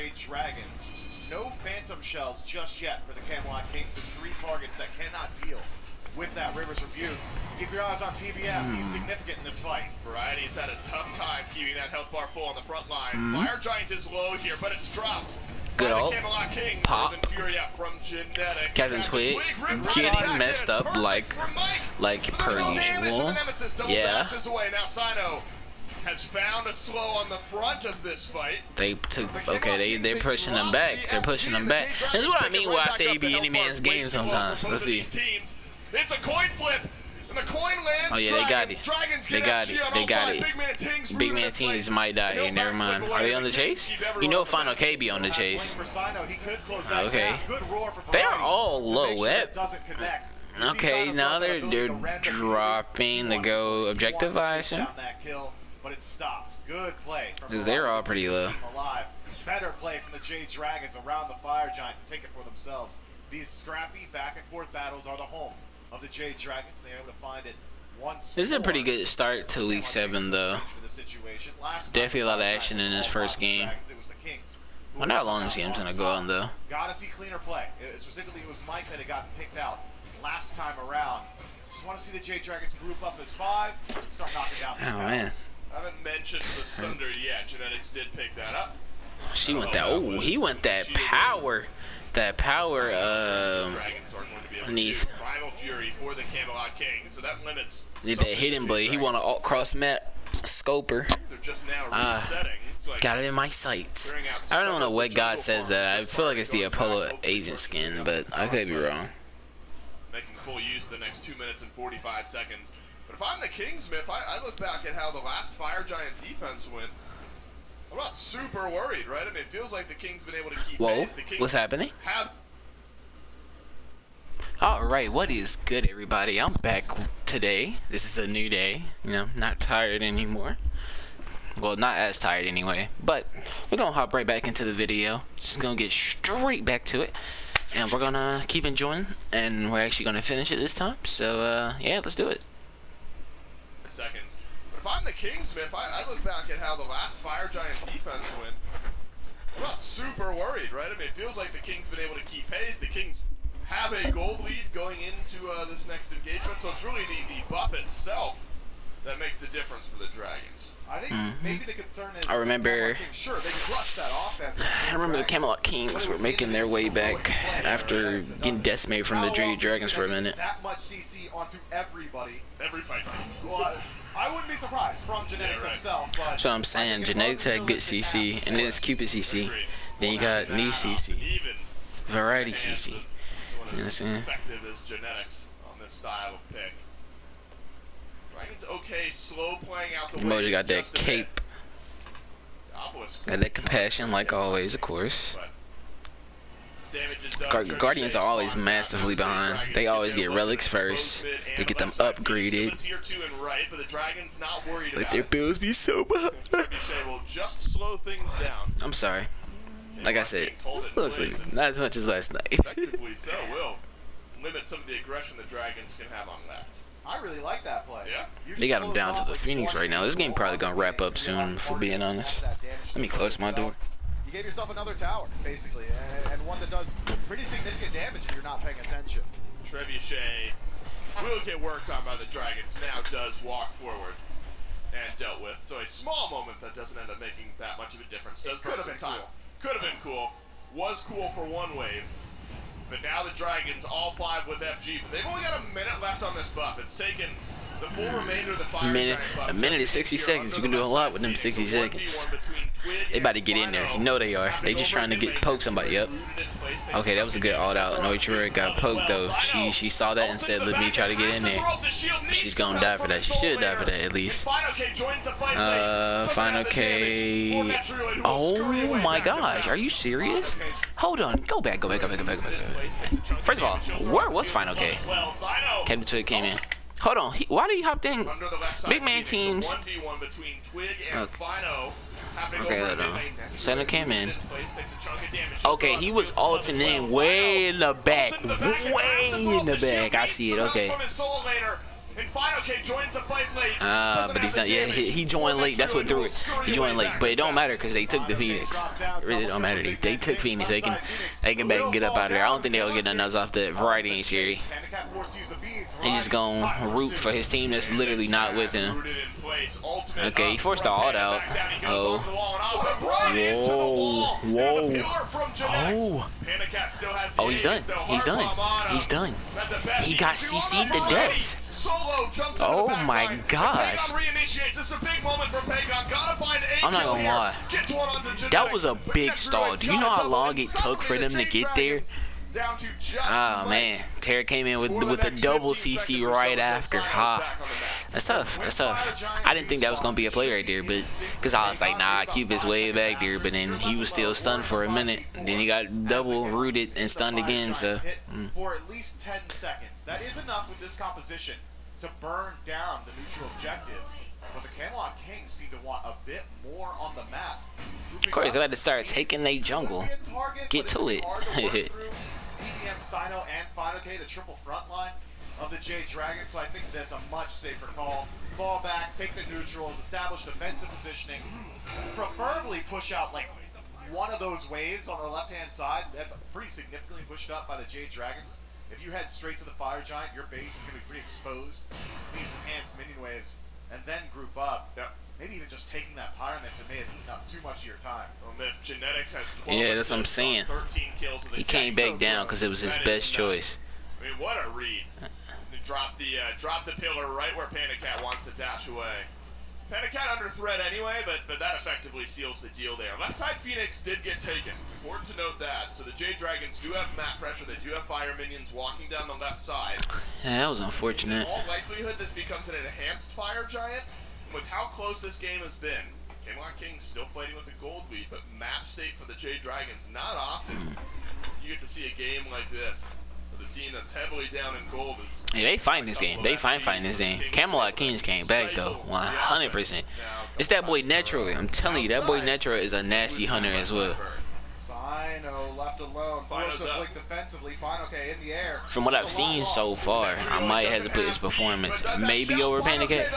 No Phantom Shells just yet for the Camelot Kings, and 3 targets that cannot deal with that Rivers Rebuke. Keep your eyes on PBM. He's significant in this fight. Variety's had a tough time keeping that health bar full on the front line. Fire Giant is low here, but it's dropped. Good ult. Pop. Captain Twig getting messed up like per usual. Yeah. Has found a slow on the front of this fight. They're pushing them back. They're pushing them back. This is what I mean when I say it be any man's game sometimes. Let's see. It's a coin flip. And the coin lands. Oh yeah, they got it. They got it. They got it. Big man teams might die here. Never mind. Are they on the chase? You know Final K be on the chase. Okay. They are all low. Okay, now they're dropping the go objective, I assume. But it's stopped. Good play. Because they're all pretty low. Better play from the Jade Dragons around the Fire Giant to take it for themselves. These scrappy back and forth battles are the home of the Jade Dragons. They're able to find it once This is a pretty more. good start to week 7 though. Definitely a lot of action in this first game. Wonder how long this game's gonna go on though. Gotta see cleaner play. Specifically, it was Smite that had gotten picked out last time around. Just want to see the J Dragons group up as 5, start knocking down these Oh man. towers. I haven't mentioned the Sunder yet. Genetics did pick that up. She went that. Oh, he went that power. That power. Dragons are going to be able Underneath. to do Primal Fury for the Camelot Kings, so that limits. Did that hidden blade. He want to alt cross map scoper. They're just now resetting. It's like Got it in my sights. I don't know what God says that. I feel like it's the Apollo agent skin, but I could be wrong. making full use of the next 2 minutes and 45 seconds. But if I'm the Kingsmith, I look back at how the last Fire Giant defense went. I'm not super worried, right? I mean, it feels like the Kings been able to keep Whoa, pace. The Kings what's happening? have Alright, what is good, everybody? I'm back today. This is a new day. You know, not tired anymore. Well, not as tired anyway. But we're going to hop right back into the video. Just going to get straight back to it. And we're going to keep enjoying. And we're actually going to finish it this time. So, yeah, let's do it. seconds. But if I'm the Kingsmith, I look back at how the last Fire Giant defense went. I'm not super worried, right? I mean, it feels like the Kings been able to keep pace. The Kings have a gold lead going into this next engagement, so it's really the buff itself that makes the difference for the Dragons. I think maybe the concern is I remember- sure, they can rush that offense. I remember the Camelot Kings were making their way back after getting decimated from the Jade Dragons for a minute. That much CC onto everybody. Every fight. Well, I wouldn't be surprised from Genetics right. himself, but That's what I'm saying. Genetics had good CC, and then it's Cupid CC. Then you got new CC, Even variety CC. one You know what I'm as saying? effective as Genetics on this style of pick. Dragons okay, slow playing out the Emoji wave got that just a bit. cape, Obelisk got that compassion, like always, of course. but damage is done. Guardians are always massively behind. They always get relics first. They get them upgraded. Tier 2 and right, but the Dragons not worried Like about their it. bills be so behind. Trebuchet will just slow things down. I'm sorry. Like I said, Hold it a little in place sleepy. Not as much as last night. effectively so will limit some of the aggression the Dragons can have on left. I really like that play. Yeah. They got them down to the Phoenix right now. This game probably gonna wrap up soon, if we're being honest. Let me close my door. You gave yourself another tower, basically, and one that does pretty significant damage if you're not paying attention. Trebuchet will get worked on by the Dragons, now does walk forward and dealt with. So a small moment that doesn't end up making that much of a difference. Does Could burn have some been time. cool. Could have been cool. Was cool for one wave. But now the Dragons, all 5 with FG, but they've only got a minute left on this buff. It's taken the full remainder of the Fire Giant buff. A minute is 60 seconds. You can do a lot with them 60 seconds. They about to get in there. You know they are. They just trying to poke somebody up. Okay, that was a good all out. No, Troy got poked though. She saw that and said, "Let me try to get in there." But she's gonna die for that. She should die for that at least. Final K. Oh my gosh, are you serious? Hold on, go back. First of all, where was Final K? Came to it, came in. Hold on, why did he hop in? Big man teams. Okay, hold on. Center came in. Okay, he was ulting in way in the back. Way in the back. I see it, okay. But he's not, yeah, he joined late. That's what threw it. He joined late. But it don't matter because they took the Phoenix. It really don't matter. They took Phoenix. They can back and get up out of there. I don't think they'll get nothing else off that. Variety ain't scary. He just gonna root for his team that's literally not with him. Okay, he forced the ult out. Oh. Whoa. Oh. Oh, he's done. He's done. He got CC'd to death. Oh my gosh. I'm not gonna lie. That was a big stall. Do you know how long it took for them to get there? Oh man, Terra came in with a double CC right after. That's tough. I didn't think that was gonna be a play right there, but because I was like, nah, Cupid's way back there. But then he was still stunned for a minute. Then he got double rooted and stunned again. So for at least 10 seconds, that is enough with this composition to burn down the neutral objective. But the Camelot Kings seem to want a bit more on the map. of course, they had to start taking their jungle. Get to it. EDM, Sino, and Final K, the triple front line. of the Jade Dragons, so I think that's a much safer call. Fall back, take the neutrals, establish defensive positioning, preferably push out like one of those waves on the left-hand side. That's pretty significantly pushed up by the Jade Dragons. If you head straight to the Fire Giant, your base is going to be pretty exposed to these enhanced minion waves, and then group up. Yeah. Maybe even just taking that Pyromancer may have eaten up too much of your time. Well, Myth Genetics has 12 Yeah, that's what I'm assists saying. on 13 kills of the He came Jets. back down because it was his That best is choice. nuts. I mean, what a read. Drop the pillar right where Panda Cat wants to dash away. Panda Cat under threat anyway, but that effectively seals the deal there. Left side Phoenix did get taken. Important to note that. So the Jade Dragons do have map pressure. They do have fire minions walking down the left side. Yeah, that was In unfortunate. all likelihood, this becomes an enhanced fire giant. And with how close this game has been, Camelot Kings still fighting with a gold lead, but map state for the Jade Dragons, not often you get to see a game like this. The team that's heavily down in gold is. Yeah, they fighting this game. They fighting this game. Camelot Kings came back though, 100%. It's that boy Netro. I'm telling you, that boy Netro is a nasty hunter as well. Sino left alone, forced to blink defensively. Fine, okay, in the air. From what I've seen so far, I might have to put his performance maybe over Panda Cat.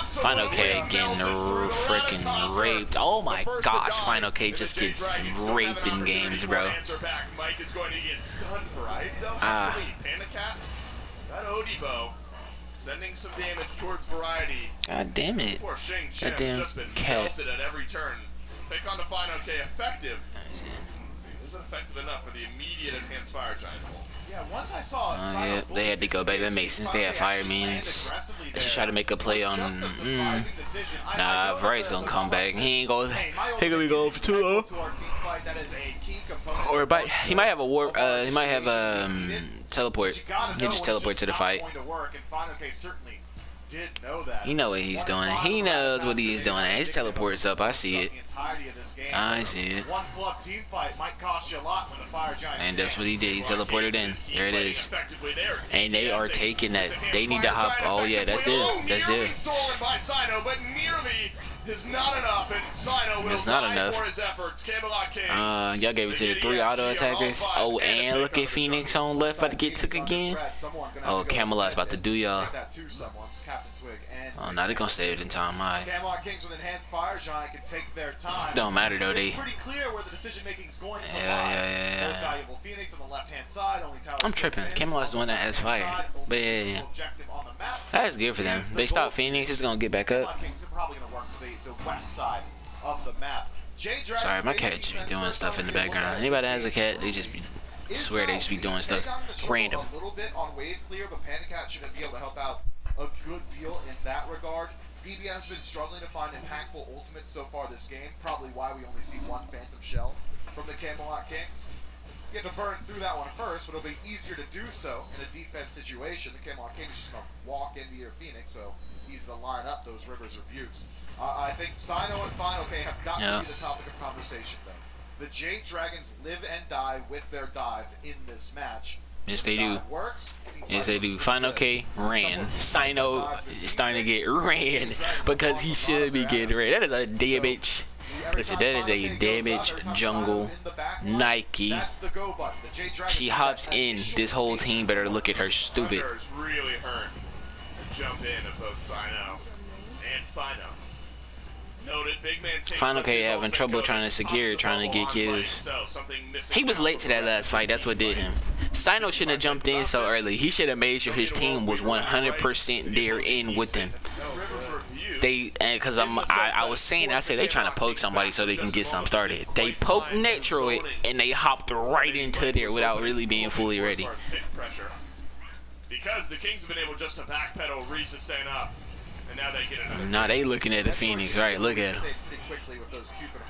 Final K getting freaking raped. Oh my gosh, Final K just gets raped in games, bro. Mike is going to get stunned for Panda Cat, that Odibo, sending some damage towards Variety. God damn it. Poor Shing Chen Goddamn just been cat. melted at every turn. Pick on the Final K effective. Isn't effective enough for the immediate enhanced fire giant hole. Yeah, once I saw Yeah, they had to go back. That makes sense. They had fire means. They should try to make a play on. Nah, Variety's gonna come back. He ain't gonna. He gonna be going for too long. Or but he might have a warp. He might have teleport. He just teleport to the fight. He know what he's doing. He knows what he's doing. His teleport's up. I see it. I see it. And that's what he did. He teleported in. There it is. And they are taking that. They need to hop. Oh yeah, that's it. That's it. Stolen by Sino, but nearly is not enough, and Sino will It's not die enough. for his efforts. Camelot Kings. Y'all gave it to the 3 auto attackers. Oh, and look at Phoenix on left about to get took again. Oh, Camelot's about to do y'all. Oh, now they're gonna save it in time. Alright. Camelot Kings with enhanced fire giant can take their time. Don't matter though, they. It's pretty clear where the decision making is going to lie. Yeah. Most valuable Phoenix on the left hand side. Only tower I'm tripping. Camelot's the one that has fire. But yeah. That's good for them. They stop Phoenix, it's gonna get back up. Camelot Kings are probably going to work to the west side of the map. Sorry, my cat just be doing stuff in the background. Anybody that has a cat, they just be. I swear they just be doing stuff random. A little bit on wave clear, but Panda Cat should be able to help out a good deal in that regard. BBM's been struggling to find impactful ultimates so far this game, probably why we only see one Phantom Shell from the Camelot Kings. Get to burn through that one first, but it'll be easier to do so in a defense situation. The Camelot Kings just gonna walk into your Phoenix, so easy to line up those Rivers Rebukes. I think Sino and Final K have got to be the topic of conversation, though. The Jade Dragons live and die with their dive in this match. Yes, they do. Yes, they do. Final K ran. Sino is starting to get ran because he should be getting ran. That is a damage. Listen, that is a damage jungle Nike. She hops in. This whole team better look at her stupid. Really hurt. Jump in of both Sino and Final. Noted, big man Final K having trouble trying to secure, trying to get kills. He was late to that last fight. That's what did him. Sino shouldn't have jumped in so early. He should have made sure his team was 100% there in with him. Because I was saying, I said they trying to poke somebody so they can get something started. They poked Netroid and they hopped right into there without really being fully ready. Because the Kings have been able just to backpedal, resustain up, and now they get another. Now they looking at the Phoenix, right? Look at him.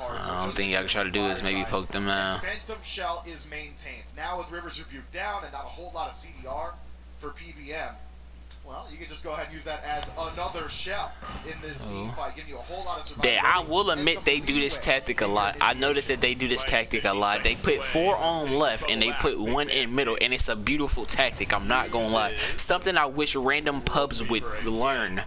I don't think y'all can try to do is maybe poke them out. Phantom Shell is maintained. Now with Rivers Rebuke down and not a whole lot of CDR for PBM, well, you can just go ahead and use that as another shell in this team fight, giving you a whole lot of survival. I will admit they do this tactic a lot. I noticed that they do this tactic a lot. They put 4 on left and they put 1 in middle, and it's a beautiful tactic. I'm not gonna lie. Something I wish random pubs would learn.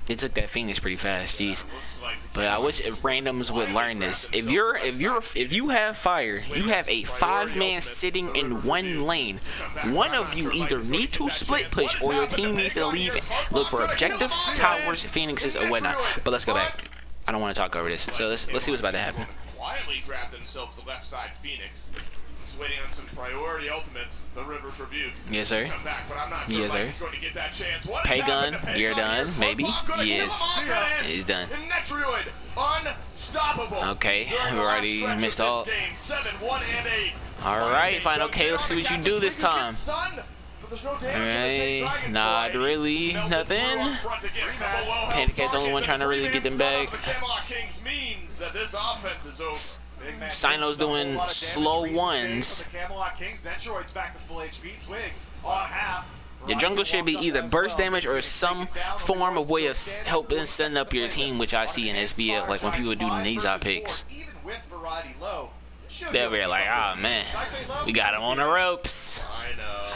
They took that Phoenix pretty fast, jeez. Looks like the But I wish if randoms would learn this. If you have fire, you have a 5-man sitting in one lane. One of you either need to split push or your team needs to leave. Look for objectives, towers, phoenixes, or whatnot. But let's go back. I don't want to talk over this. So let's see what's about to happen. quietly grab themselves the left side Phoenix. Just waiting on some priority ultimates. The River's Rebuke. Yes, sir. Come back, but I'm not sure Yes, sir. he's going to get that chance. What has Pagan, happened to you're Pagan? done. Here's Maybe. Football gonna kill him Yes. off. It is. He's done. And Netroid, unstoppable. Okay, During the we last already stretch of missed this all. game, 7, 1, and 8. All right, fine. Okay, let's see what you do this time. Alright, not really, nothing. Pandacate's the only one trying to really get them back. Sino's doing slow ones. Your jungle should be either burst damage or some form of way of helping setting up your team, which I see in SPL, like when people do Nizar picks. They'll be like, ah, man, we got him on the ropes. I know.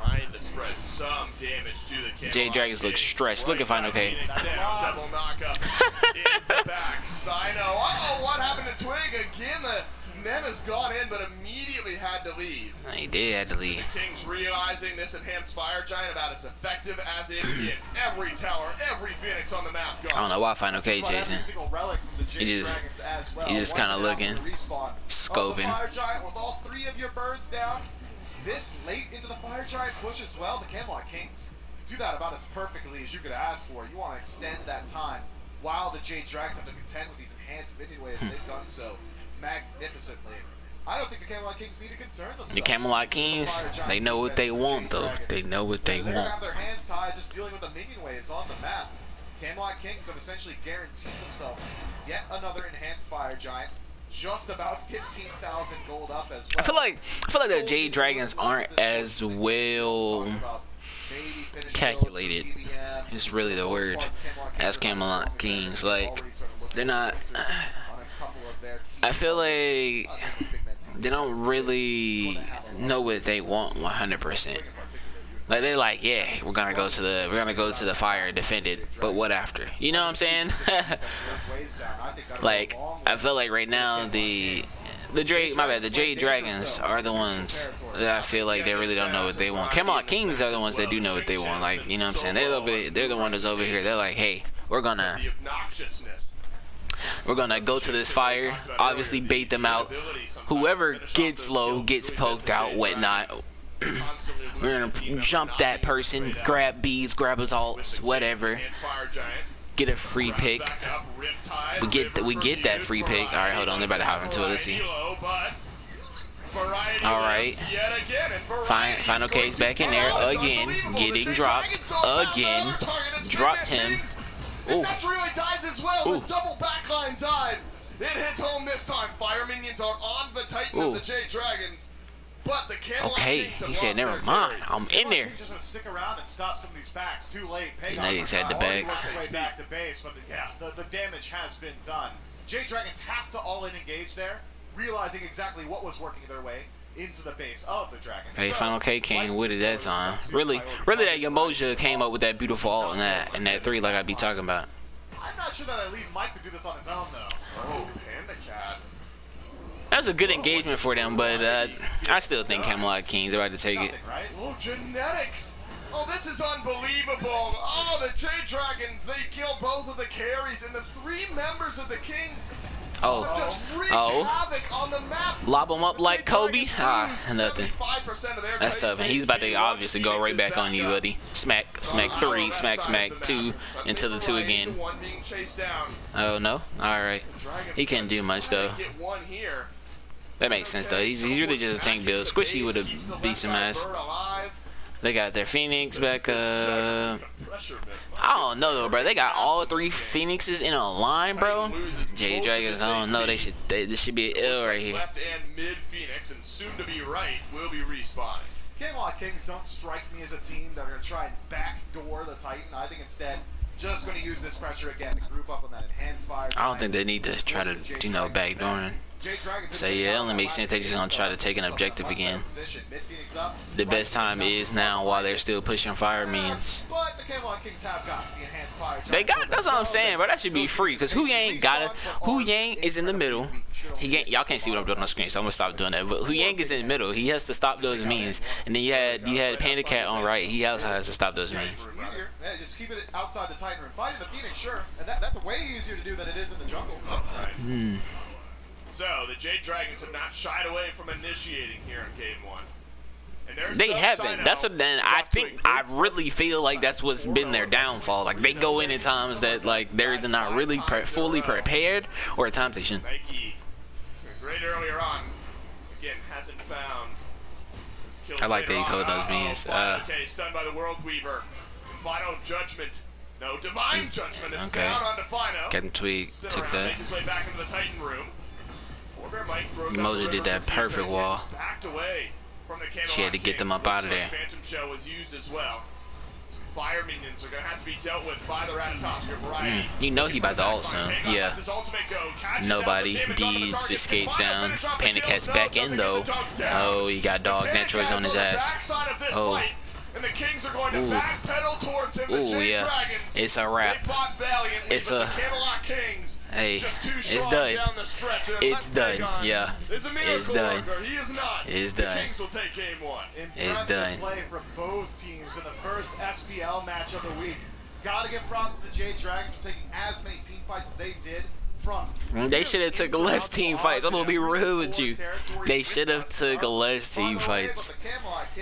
Trying to spread some damage to the Camelot Jade Dragons look Kings. stressed. Look at Final K. Double knockup in the back. Sino. Uh-oh, what happened to Twig? Again, the Nem has gone in, but immediately had to leave. He did have to leave. Kings realizing this enhanced Fire Giant about as effective as it gets. Every tower, every Phoenix on the map gone. I don't know why Final K chasing. He just kind of looking, scoping. Fire Giant with all 3 of your birds down. This late into the Fire Giant push as well, the Camelot Kings do that about as perfectly as you could ask for. You want to extend that time while the Jade Dragons have to contend with these enhanced minion waves. They've done so magnificently. I don't think the Camelot Kings need to concern themselves. The Camelot Kings, they know what they want, though. They know what they They're going to want. have their hands tied just dealing with the minion waves on the map. Camelot Kings have essentially guaranteed themselves yet another enhanced Fire Giant. Just about 15,000 gold up as well. I feel like the Jade Dragons aren't as well calculated. It's really the word as Camelot Kings. Like, they're not. I feel like they don't really know what they want 100%. Like, they're like, yeah, we're gonna go to the fire and defend it, but what after? You know what I'm saying? Like, I feel like right now the Jade Dragons are the ones that I feel like they really don't know what they want. Camelot Kings are the ones that do know what they want. Like, you know what I'm saying? They're the ones that's over here. They're like, hey, we're gonna go to this fire, obviously bait them out. Whoever gets low gets poked out, whatnot. We're gonna jump that person, grab beads, grab his alts, whatever. Get a free pick. We get that free pick. All right, hold on. They're about to hop into it. Let's see. All right. Final K's back in there again, getting dropped again. Dropped him. Ooh. That's really dives as well. Ooh. The double backline dive. It hits home this time. Fire minions are on the Titan of the Jade Dragons. But the Camelot Okay, Kings have he said, lost never their mind. carries. I'm in there. He's just gonna stick around and stop some of these backs. Too late. Natives had the back. Works his way back to base, but the damage has been done. Jade Dragons have to all in engage there, realizing exactly what was working their way into the base of the Dragons. Hey, So, Final K came with it that time. rightfully so, Really, that Yamoja came up with that beautiful ult and that 3 like I be talking about. I'm not sure that I leave Mike to do this on his own, though. Oh, Panda Cat. That was a good engagement for them, but I still think Camelot Kings are about to take it. Nothing, right? Oh, genetics. Oh, this is unbelievable. Oh, the Jade Dragons, they kill both of the carries, and the 3 members of the Kings just wreaked havoc on the map. Lob him up like Kobe? Ah, nothing. 75% of their That's Titan tough, and he's about to HP. obviously go right back on you, Up. buddy. Smack 3, smack 2, into the 2 again. The one being chased down. Oh, no? Alright. Dragons He couldn't do much, though. get one here. That makes sense, though. He's really just a tank build. Squishy would have beat some ass. They got their Phoenix back up. I don't know, though, bro. They got all 3 Phoenixes in a line, bro. Jade Dragons, I don't know. This should be an L right here. Left and mid Phoenix, and soon to be right will be respawning. Camelot Kings don't strike me as a team that are going to try and backdoor the Titan. I think instead, just going to use this pressure again to group up on that enhanced fire. I don't think they need to try to, backdooring. Jay Dragons So yeah, it only makes sense they're just gonna try to take an objective again. The best time is now while they're still pushing fire minions. But the Camelot Kings have got the enhanced fire. They got, that's what I'm saying, bro. That should be free, because Hu Yang got it. Hu Yang is in the middle. Y'all can't see what I'm doing on the screen, so I'm gonna stop doing that. But Hu Yang is in the middle. He has to stop those minions. And then you had Panda Cat on right. He also has to stop those minions. Easier. Yeah, just keep it outside the Titan room. Fighting the Phoenix, sure. And that's way easier to do than it is in the jungle. So, the Jade Dragons have not shied away from initiating here in Game 1. And there's They some haven't. sign That's out what then I up to a think I good really start. feel like that's what's been their downfall. Like they go in at times that like they're either not really fully prepared or at times they shouldn't. Nike, great earlier on, again, hasn't found his kills I like that later he's on. holding those minions. Okay, stunned by the World Weaver. Final Judgment. No, Divine Judgment. It's Okay. down on Defino. Captain Tweed Spin took around, that. make his way back into the Titan room. Forebear Mike throws out Mojo the did that river. perfect wall. Just backed away from the She had to Camelot get them Kings. up out of Looks like there. Phantom Shell was used as well. Some fire minions are going to have to be dealt with by the Ratatoskr variety. You know he about to ult soon. Yeah. Nobody. Deeds escapes down. Panda Cat's back in though. Oh, he got dog. Netroid's on his ass. Oh. And the Kings are going to Ooh. backpedal towards him. The Ooh, Jade yeah. Dragons, It's a wrap. They fought valiantly, It's but a- the Camelot Kings Hey, just too it's strong done. down the stretch. And It's done. Lectagon Yeah. is a miracle It's done. worker. He is not. It's The done. Kings will take game 1. It's done. Play from both teams in the first SPL match of the week. Gotta give props to the Jade Dragons for taking as many team fights as they did. They should have took less team fights. I'm gonna be real with you. They should have took less team fights.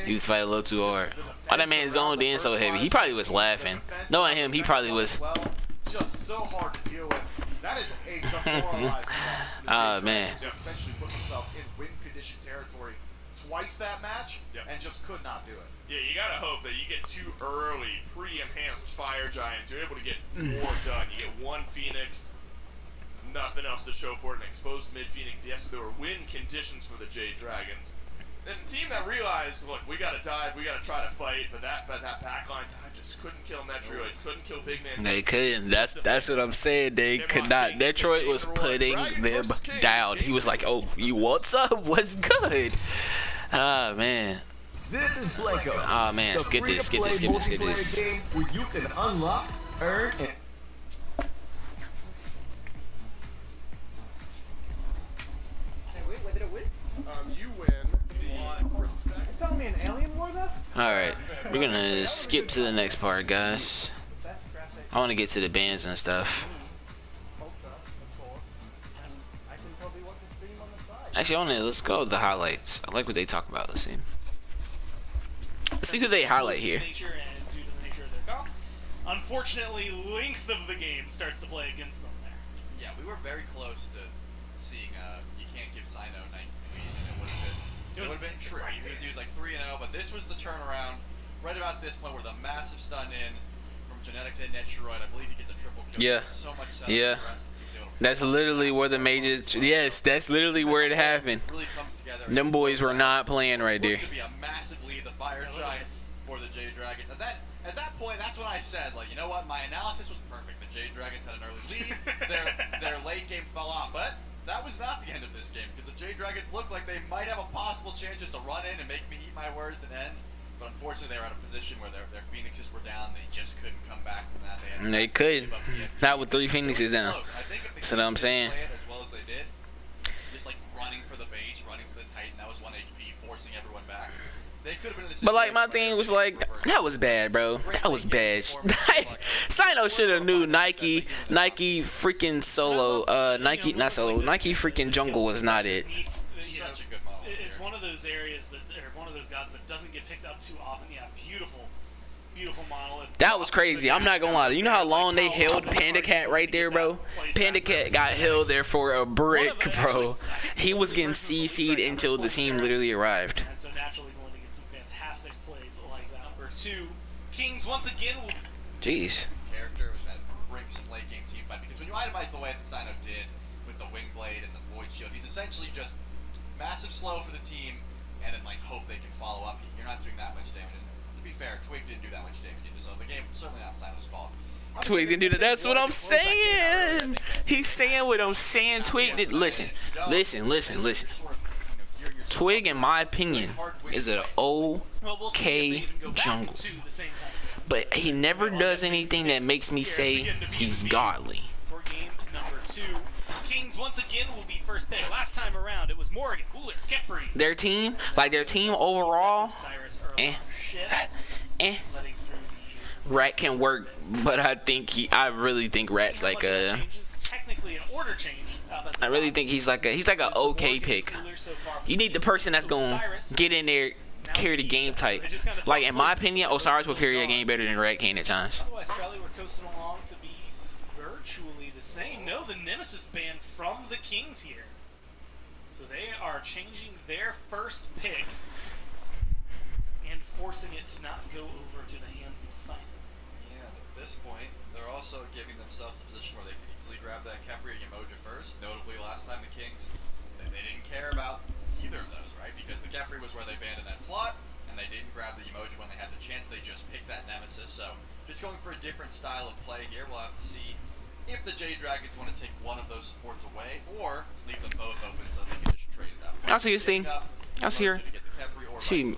He was fighting a little too hard. Why that man zoned in so heavy? He probably was laughing. Knowing him, he probably was. Just so hard to deal with. That is a demoralizing loss. Ah, man. Essentially put themselves in win condition territory twice that match and just could not do it. Yeah, you gotta hope that you get 2 early, pre-enhanced fire giants. You're able to get more done. You get 1 Phoenix, nothing else to show for it. An exposed mid Phoenix. Yes, there were win conditions for the Jade Dragons. And a team that realized, look, we gotta dive, we gotta try to fight, but that backline dive just couldn't kill Netroid, couldn't kill Big Man. They couldn't. That's what I'm saying. They could not. Detroit was putting them down. He was like, "Oh, you want some? What's good?" Ah, man. This is Lego. Ah, man. the Skip this. Skip this. Skip this. Skip this. free-to-play game where you can unlock, earn, and You win the respect. Telling me an alien wore this? All right, we're gonna skip to the next part, guys. I want to get to the bands and stuff. Actually, let's go with the highlights. I like what they talk about. Let's see. Let's see who they highlight here. Nature and due to the nature of their comp. Unfortunately, length of the game starts to play against them there. Yeah, we were very close to seeing you can't give Sino 9 feet, and it would have been true. right He was like 3-0, but this was the turnaround right about this point where the massive stun in from Genetics and Netroid. I believe he gets a triple kill. Yeah. So much Yeah. That's literally where the major. Yes, that's literally where it happened. Really comes together. Them boys were not playing right there. It could be a massive lead, the Fire Giants for the Jade Dragons. At that point, that's when I said, like, you know what? My analysis was perfect. The Jade Dragons had an early lead. their late game fell off, but that was not the end of this game because the Jade Dragons looked like they might have a possible chance just to run in and make me eat my words and end. But unfortunately, they were at a position where their Phoenixes were down. They just couldn't come back from that. They couldn't. Not with 3 Phoenixes down. I think if they That's what I'm saying. play it as well as they did, just like running for the base, running for the Titan, that was 1 HP, forcing everyone back. They could have been in the But like my situation thing where was they like reversed. that was bad, bro. That was bad. Sino should have knew Nike freaking solo. Nike not solo. Nike freaking jungle was not it. Such a good model. It's one of those areas that, or one of those gods that doesn't get picked up too often. Yeah, beautiful model. That was crazy. I'm not gonna lie. You know how long they held Panda Cat right there, bro? Panda Cat got held there for a brick, bro. He was getting CC'd until the team literally arrived. And so naturally going to get some fantastic plays like that. Number 2, Kings once again will Jeez. Character with that brings some late game team fight because when you itemize the way that Sino did with the Wing Blade and the Void Shield, he's essentially just massive slow for the team and then like hope they can follow up. You're not doing that much damage. And to be fair, Twig didn't do that much damage either, so the game certainly not Sino's fault. Twig didn't do that. That's what I'm saying. He's saying what I'm saying. Twig did. Listen. Twig, in my opinion, is an Well, we'll see if they okay even go back jungle. to the same kind of game. But he never does anything that makes me say he's godly. For game number 2, Kings once again will be first pick. Last time around, it was Morgan, Uller, Kepri. Their team overall, Cyrus early eh, shit, eh. letting through the Rat can work, but I really think Rat's like a. changes, technically an order change. I really think he's like a okay pick. You need the person that's gonna get in there, carry the game tight. Like in my opinion, Osiris will carry a game better than Rat can at times. Otherwise, Charlie, we're coasting along to be virtually the same. No, the Nemesis ban from the Kings here. So they are changing their first pick and forcing it to not go over to the hands of Simon. Yeah, at this point, they're also giving themselves a position where they can easily grab that Kepri and Yemoja first. Notably, last time the Kings, they didn't care about either of those, right? Because the Kepri was where they banned in that slot, and they didn't grab the Yemoja when they had the chance. They just picked that Nemesis. So, just going for a different style of play here. We'll have to see if the Jade Dragons want to take one of those supports away, or leave them both open so they can just trade it out. I'll see his team. I'll see her. She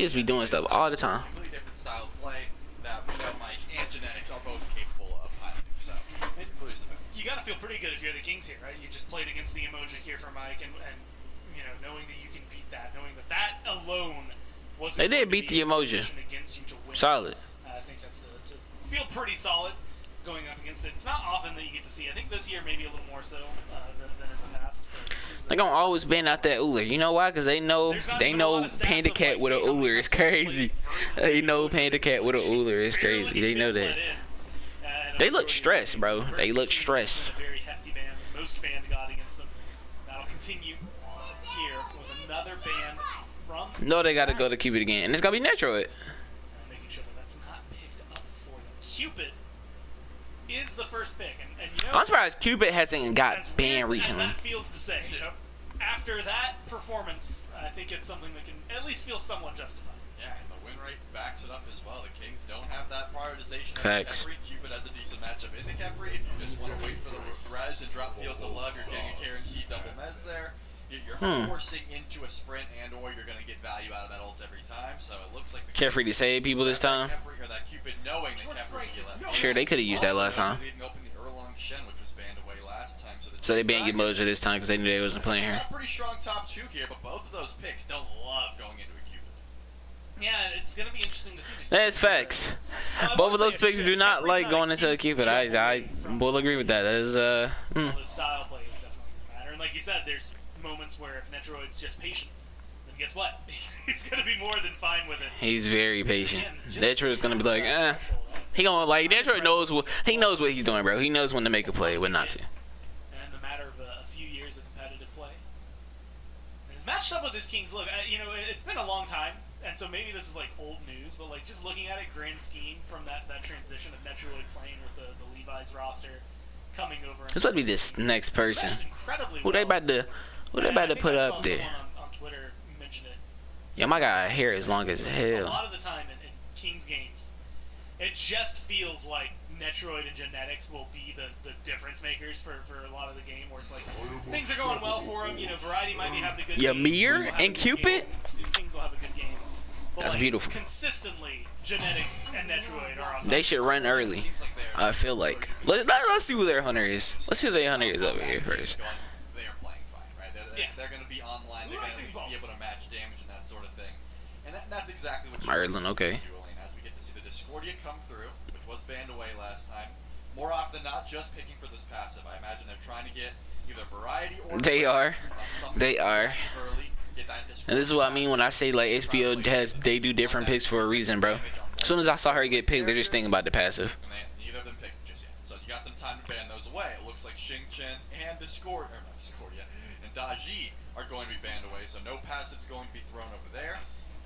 just be doing stuff all the time. Completely different style of play that we know Mike and Genetics are both capable of piloting. So, includes the best. You gotta feel pretty good if you're the Kings here, right? You just played against the emoji here for Mike, and you know, knowing that you can beat that, knowing that that alone wasn't. They did going to beat be the emoji. against you to win. Solid. I think that's to feel pretty solid going up against it. It's not often that you get to see. I think this year maybe a little more so than in the past. But it seems They like gonna always ban out that Uller. You know why? Cause they know Panda Cat with a Uller is crazy. They know Panda Cat with a Uller is crazy. They know that. They look stressed, bro. They look stressed. Very hefty ban. Most banned got against them. That'll continue here with another ban from. No, they gotta go to Cupid again, and it's gonna be Metroid. Making sure that that's not picked up for them. Cupid is the first pick, and you know. I'm surprised Cupid hasn't got as banned weird as recently. that feels to say. Yep. After that performance, I think it's something that can at least feel somewhat justified. Yeah, and the win rate backs it up as well. The Kings don't have that prioritization. Facts. Of the Kepri. Cupid has a decent matchup in the Kepri. If you just want to wait for the res and drop Fields of Love, you're getting a guaranteed double mez there. You're forcing into a sprint, and or you're going to get value out of that ult every time. So it looks like the Carefree to save people this time. Kepri, or that Cupid knowing that Kepri can get left. Sure, they could have used that last time. Leaving open the Erlong Shen, which was banned away last time. So they banned Emoji this time because they knew they wasn't playing here. Pretty strong top 2 here, but both of those picks don't love going into a Cupid. Yeah, it's gonna be interesting to see. That's facts. Both of those picks do not like going into a Cupid. I will agree with that. That is Although style play is definitely gonna matter, and like you said, there's moments where if Netroid's just patient, then guess what? He's gonna be more than fine with it. he's very patient. Detroit's gonna be like, he gonna like Detroit knows what he's doing, bro. He knows when to make a play, when not to. And in the matter of a few years of competitive play, and it's matched up with this Kings. Look, you know, it's been a long time, and so maybe this is like old news, but like just looking at it, grand scheme from that transition of Netroid playing with the Levi's roster, coming over. It's about to be this next person. Incredibly Who they well. about to put up there? On Twitter mention it. Yeah, my guy hair as long as A hell. lot of the time in Kings games, it just feels like Netroid and Genetics will be the difference makers for a lot of the game, where it's like things are going well for them. You know, Variety might be having a good game. Ymir We'll have and a good Cupid? game. Kings will have a good game. But That's like, beautiful. Consistently, Genetics and Netroid are on. They should run early. I feel like. Let's see who their hunter is. Let's see who their hunter is over here first. They are playing fine, right? They're going to be online. They're going to at least be able to match damage and that sort of thing. And that's exactly what Merlin, okay. doing as we get to see the Discordia come through, which was banned away last time. More often than not, just picking for this passive. I imagine they're trying to get either Variety or They are. They are. early, get that And this is what I mean when I say like SPL they do different picks for a reason, bro. As soon as I saw her get picked, they're just thinking about the passive. And neither of them picked just yet. So you got some time to ban those away. It looks like Xing Chen and Discordia and Daji are going to be banned away, so no passives going to be thrown over there.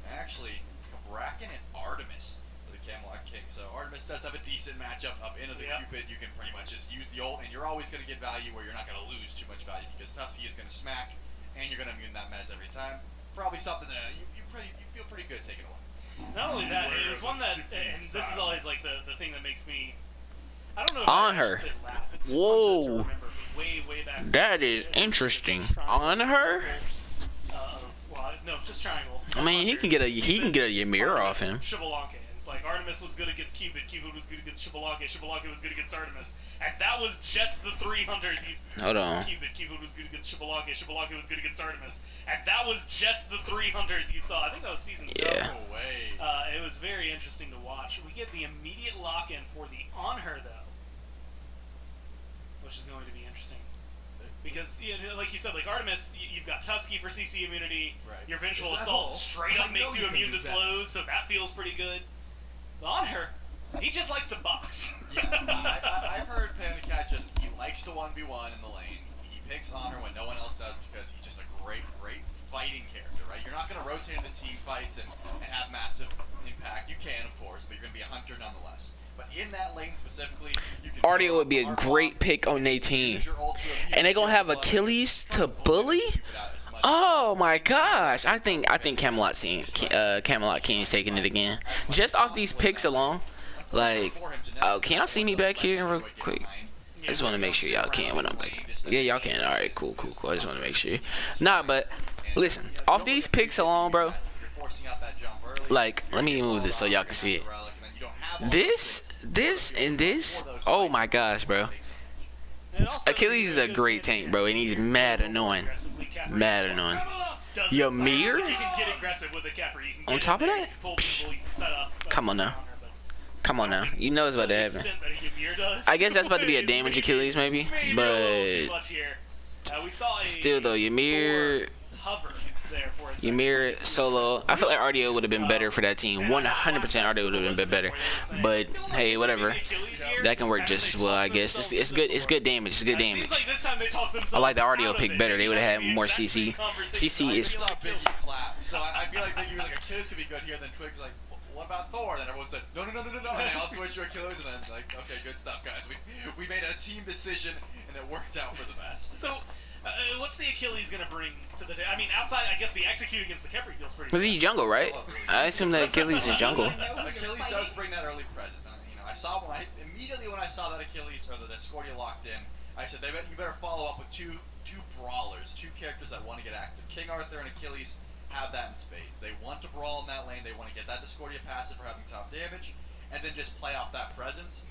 And actually, Bracken and Artemis for the Camelot King. So Artemis does have a decent matchup up into the Cupid. You can pretty much just use the ult, and you're always going to get value where you're not going to lose too much value because Tusky is going to smack, and you're going to immune that mez every time. Probably something that you feel pretty good taking away. Not only that, it was one that, and this is always like the thing that makes me I don't know if On I her. should say laugh. It's just Whoa. fun to remember way back. That is It's interesting. a triangle On her? circle, well, no, just triangle. I mean, he can get a Ymir off him. Xbalanque. It's like Artemis was good against Cupid was good against Xbalanque was good against Artemis. And that was just the 3 hunters he's Hold on. Cupid was good against Xbalanque was good against Artemis. And that was just the 3 hunters you saw. I think that was season 2. Yeah. No way. It was very interesting to watch. We get the immediate lock-in for the On Her, though, which is going to be interesting. Because, like you said, like Artemis, you've got Tusky for CC immunity. Right. Your Vengeful Is that Assault all? straight I up know makes you you can immune do to that. slows, so that feels pretty good. The On Her, he just likes to box. Yeah, I've heard Panicat he likes to 1v1 in the lane. He picks Honor when no one else does because he's just a great fighting character, right? You're not going to rotate into team fights and have massive impact. You can, of course, but you're going to be a hunter nonetheless. But in that lane specifically, you can Artio would be a great pick on their team. And they gonna have Achilles to bully? Oh my gosh! I think Camelot King's taking it again. Just off these picks alone. Like, oh, can y'all see me back here real quick? I just want to make sure y'all can when I'm back. Yeah, y'all can. All right, cool. I just want to make sure. Nah, but listen, off these picks alone, bro. Like, let me move this so y'all can see it. This, and this. Oh my gosh, bro. And also, Achilles is a great tank, bro, and he's mad annoying. Mad annoying. Ymir? You can get aggressive with a Capper. You can On get top in of there, that? you can pull people, you can set up, Come on now. Come on now. You know it's about to the happen. extent that a Ymir does, I guess that's about to be a damage Achilles, maybe. a little too But much here. We saw a still, though, Ymir hover there for a second. Ymir solo. I feel like RDO would have been better for that team. 100% RDO would have been better. But hey, whatever. That can work just as well, I guess. It's good. It's good damage. It's good damage. I like the RDO pick better. They would have had more CC. CC is. saw Biggie clap, so I feel like Biggie was like, Achilles could be good here, then Twig's like, what about Thor? And then everyone said, no, and they all switched to Achilles, and then like, okay, good stuff, guys. We made a team decision, and it worked out for the best. So, what's the Achilles gonna bring to the table? I mean, outside, I guess the execute against the Kepri feels pretty Because good. he's jungle, right? I assume that Achilles is jungle. Achilles does bring that early presence. And, I saw immediately when I saw that Achilles or the Discordia locked in, I said, you better follow up with two brawlers, 2 characters that want to get active. King Arthur and Achilles have that in spades. They want to brawl in that lane. They want to get that Discordia passive for having top damage, and then just play off that presence.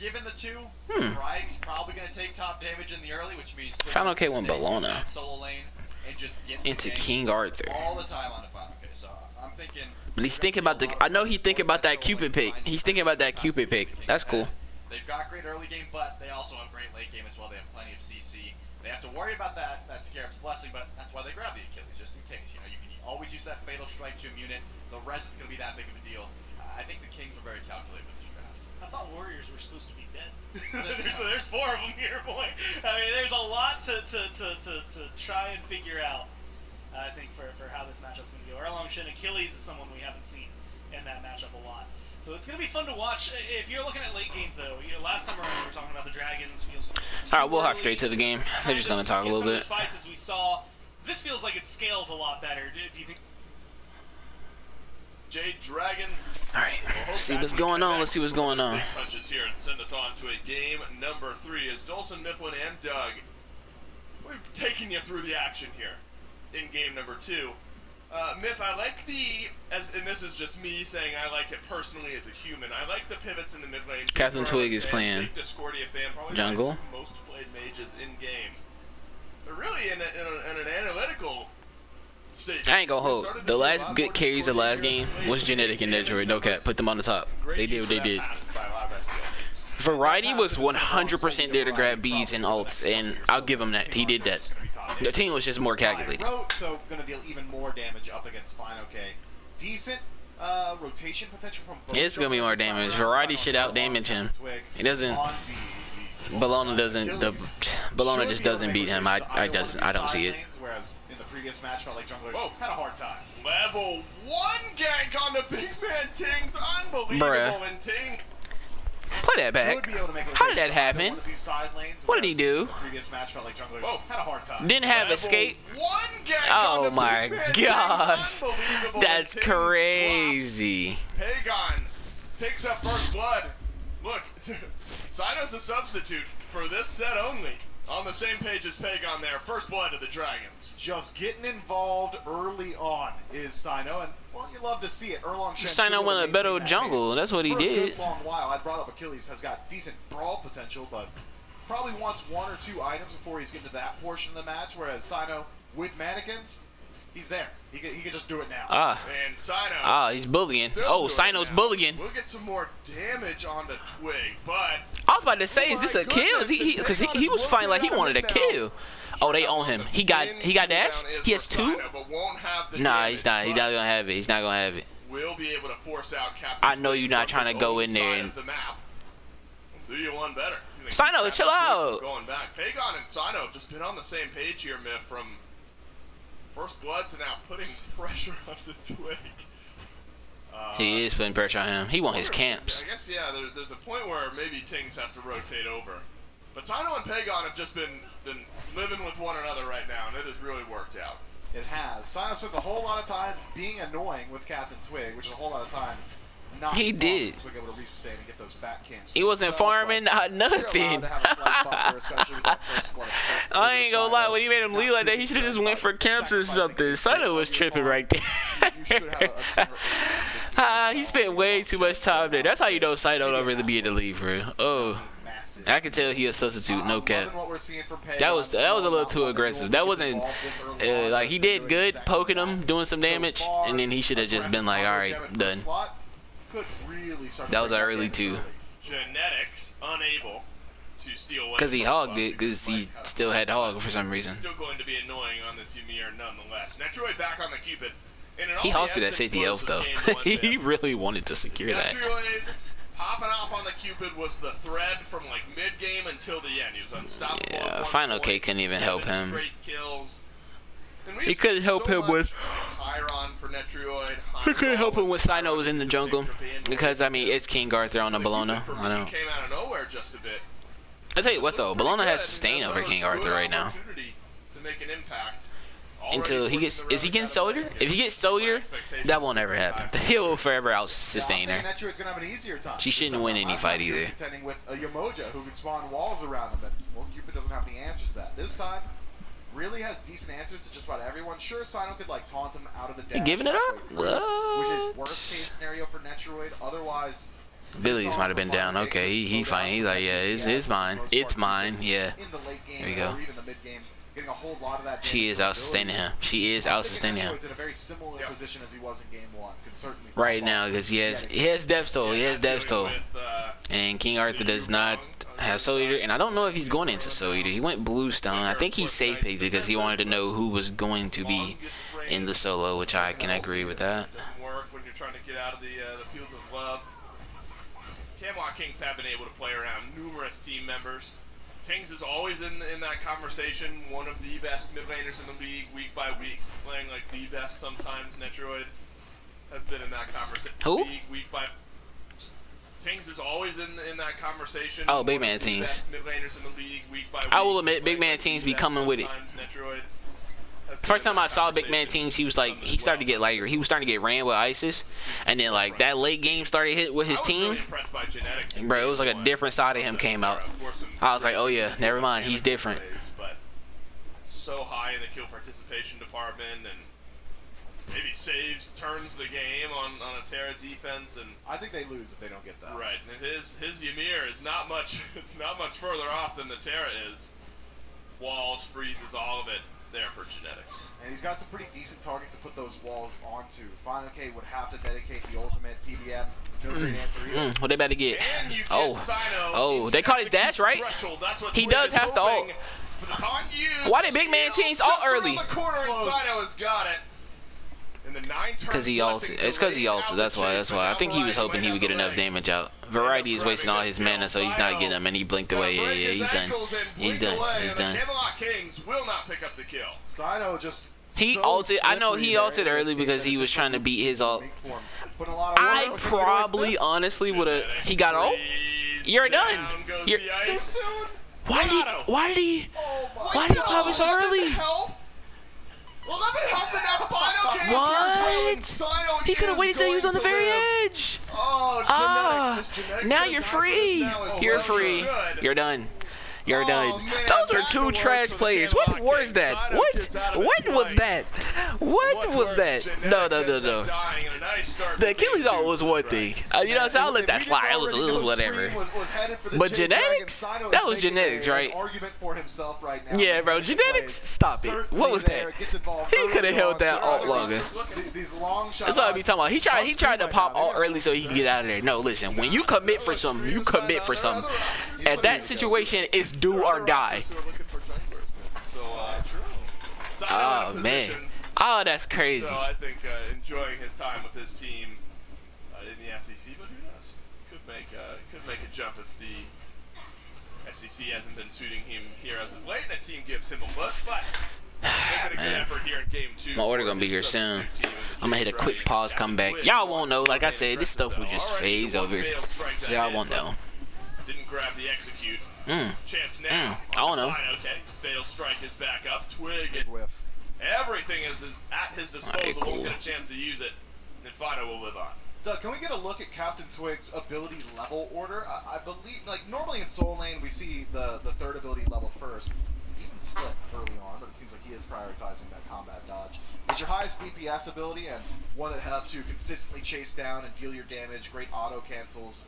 Given the 2, Varieg's probably going to take top damage in the early, which means Final K won Bologna solo lane and just get into the King Arthur. all the time on the Final K. So I'm thinking. But he's thinking about the. I know he's thinking about that Cupid pick. He's thinking about that Cupid pick. That's cool. They've got great early game, but they also have great late game as well. They have plenty of CC. They have to worry about that Scarab's Blessing, but that's why they grab the Achilles, just in case. You can always use that Fatal Strike to immune it. The rest is going to be that big of a deal. I think the Kings were very calculated with this draft. I thought Warriors were supposed to be dead. there's 4 of them here, boy. I mean, there's a lot to try and figure out. I think for how this matchup's going to go. Erlong Shin Achilles is someone we haven't seen in that matchup a lot. So it's going to be fun to watch. If you're looking at late game, though, last time around we were talking about the Dragons. All right, we'll hop straight to the game. They're just gonna talk a little bit. Fights as we saw. This feels like it scales a lot better. Do you think? Jade Dragons. All right, let's see what's going on. Let's see what's going on. Big punches here and send us on to a game number 3 as Dolson, Mifflin, and Doug. We've taken you through the action here in game number 2. Miff, I like and this is just me saying I like it personally as a human. I like the pivots in the mid lane. Captain Twig is playing Discordia fan, probably jungle. My most played mages in game. But really, in an analytical stage. I ain't gonna hold. The last good carries of last game was Genetic and Detroit. No cap. Put them on the top. They did what they did. Variety was 100% there to grab beads and ults, and I'll give him that. He did that. The team was just more calculated. So going to deal even more damage up against Final K. Decent rotation potential from both. It's gonna be more damage. Variety should out damage him. He doesn't. Bologna doesn't. Bologna just doesn't beat him. I don't see it. Whereas in the previous match, felt like junglers had a hard time. Level 1 gank on the big man Tings. Unbelievable. Bruh. And Ting. Play that back. How did that happen? What did he do? Didn't have escape. Oh my gosh. That's crazy. Pagon picks up first blood. Look, Sino's a substitute for this set only. On the same page as Pagon there. First blood to the Dragons. Just getting involved early on is Sino, and well, you love to see it. Erlong Shen Sino went a better jungle. That's what he for did. a good long while. I brought up Achilles has got decent brawl potential, but probably wants 1 or 2 items before he's getting to that portion of the match. Whereas Sino with mannequins, he's there. He can just do it now. And Sino. He's bullying. still Oh, doing it Sino's now. bullying. We'll get some more damage onto Twig, but I was about to say, is Oh this my a kill? goodness, Because Pagon he is was fighting like he working wanted a out right kill. Oh, they own him. He got dash. He has 2. Sino, but won't have the Nah, damage, he's not. He's but not gonna have it. He's not gonna have it. We'll be able to force out Captain I know Twig you're not from trying to his go own in there side and- of the map. Do you one better? You think Sino, Captain chill Twig out. is Going back. Pagon and Sino have just been on the same page here, Myth, from first blood to now putting pressure onto Twig. He is putting pressure on him. He want his camps. I guess, yeah, there's a point where maybe Tings has to rotate over. But Sino and Pagon have just been living with one another right now, and it has really worked out. It has. Sino spends a whole lot of time being annoying with Captain Twig, which is a whole lot of time not He did. Twig able to resustain and get those back cans. He wasn't farming nothing. I ain't gonna lie, when he made him leave like that, he should have just went for camps or something. Sino was tripping right there. He spent way too much time there. That's how you know Sino don't really be in the league, bro. Oh, I can tell he a substitute, no cap. That was a little too aggressive. That wasn't like he did good poking him, doing some damage, and then he should have just been like, all right, done. That was an early 2. Genetics unable to steal away. Because he from hogged Buck. it, because he still had hog for some reason. Still going to be annoying on this Ymir nonetheless. Netroid back on the Cupid. He hogged it at 50 health though. He really wanted to secure that. Netroid popping off on the Cupid was the thread from like mid-game until the end. He was unstoppable. Yeah, at one Final point, K couldn't even help 7 him. straight kills. And we He have couldn't seen help so him with- much Chiron for Netroid. He couldn't help him when Chiron Sino was in the jungle. Japan. Because, I mean, it's King Arthur on the The Bologna. Cupid for I know. me came out of nowhere just a bit. I tell you what though, Bologna has Pretty sustain good. over That's King a good Arthur right now. opportunity to make an impact. Until Already he gets, pushing the is he getting Ravens out of Soldier? bracket. If he gets Soldier, that won't ever happen. He will forever out sustain her. She shouldn't win any fight either. Contending with a Yamoja who can spawn walls around him, and well, Cupid doesn't have any answers to that. This time, really has decent answers to just about everyone. Sure, Sino could like taunt him out of the dash. giving it up? halfway through, which is What? worst case scenario for Netroid. Otherwise, Billy's might have been down. Okay, he fine. He's like, yeah, it's mine. It's mine. Yeah. in the late game There you go. or even the mid game, getting a whole lot of that. She damage is out sustaining him. She is out sustaining him Netroid's in a very similar position as he was in game 1. Can certainly right now because he has Depth Toll. He has Depth Toll. With, And King Arthur does not have Soul Eater, and I don't know if he's going into Soul Eater. He went Bluestone. I think he safe picked because he wanted to know who was going to be in the solo, which I can agree with that. doesn't work when you're trying to get out of the fields of love. Camelot Kings have been able to play around numerous team members. Tings is always in that conversation, one of the best mid laners in the league, week by week, playing like the best sometimes. Netroid has been in that conversation. Who? Week by Tings is always in that conversation. Oh, Big one Man of the Tings. best mid laners in the league, week by week. I will admit, Big playing Man like the Tings be best coming with it. sometimes. Netroid has been First in time that I saw Big Man conversation Teams, he was like, some as he started to well. get like, he was starting to get ran with ISIS, and then like that late game started hit with his I was team. really impressed by genetics in Bro, it was like a game different side of him one. came out. Of course, some I was like, oh yeah, great never mind, he's mechanical different. plays, but so high in the kill participation department, and maybe saves, turns the game on a Terra defense, and I think they lose if they don't get that. right. And his Ymir is not much further off than the Terra is. Walls, freezes, all of it there for genetics. And he's got some pretty decent targets to put those walls onto. Final K would have to dedicate the ultimate PBM. No great answer either. What they about to get? And you get Oh. Sino Oh, into they caught his execute dash, right? threshold. That's what He Twig does is have to hoping ult. for the taunt used. Why did Big Man Teams ult Just around early? the corner, and Close. Sino has got it. And the 9 turn Because he blessing ulted. It's because he delays ulted. out That's the why. chase, That's but why. I now think he was Variety hoping he might would get have enough the legs. damage out. Variety is wasting all his mana, so he's not getting him, and he blinked away. Yeah, yeah, he's done. He's done. He's done. The Camelot Kings will not pick up the kill. Sino just. He so ulted. I know slippery he there ulted in early this game because that he it was just trying to beat his ult. make for him. Putting a lot of work I into the probably, this. honestly, would have. Genetics He got ult. freeze, You're done. down goes You're- the ice. Why did he? Why did he? Why did he pop it so early? 11 health in that final game. What? He could have waited till he was on the very edge. Oh, Genetics. This Genetics Now gonna you're die for free. this now as You're well. free. Should. You're done. You're Oh, done. man, Those were back two to trash worse for the players. What Camelot was Kings. that? Sino What? gets out of it What was twice. that? What What's was worse, that? Genetics No. ends up dying in a nice start The for Achilles game all two was for the one thing. Dragons. You know, so I'll let that If we slide. It didn't was already know whatever. Scream was headed for the But J Dragon, Genetics? Sino That is was making Genetics, an right? argument for himself right now. Yeah, bro. Making Genetics, plays. stop it. Certainly What was there, that? gets involved He early could have held on, that so alt other longer. rosters, these long shots. That's what I be talking about. He tried to Scream pop right now. alt early so he can get out of there. No, listen. When you commit for something, you commit for something. At that situation, it's do or die. Who are looking for junglers, man. So, Sino Oh in a man. position, Oh, that's crazy. So I think enjoying his time with his team in the SEC, but who knows? Could make a jump if the SEC hasn't been suiting him here as of late, and the team gives him a look. But making a good effort here in game two. My order for gonna be his here soon. substitute team in the I'm gonna hit a Jade quick Dragons. pause, come back. Y'all won't know. Like I said, this stuff will Though. just Already phase one over. failed strike So that y'all hit, won't but know. Didn't grab the execute. Chance I now. don't know. Okay. Fatal strike is back up. Twig and Whiff. everything is at his disposal. Alright, cool. Won't get a chance to use it. And Fido will live on. Doug, can we get a look at Captain Twig's ability level order? I believe, like, normally in Soul Lane, we see the third ability level first. Even split early on, but it seems like he is prioritizing that combat dodge. It's your highest DPS ability and one that helps you consistently chase down and deal your damage, great auto cancels,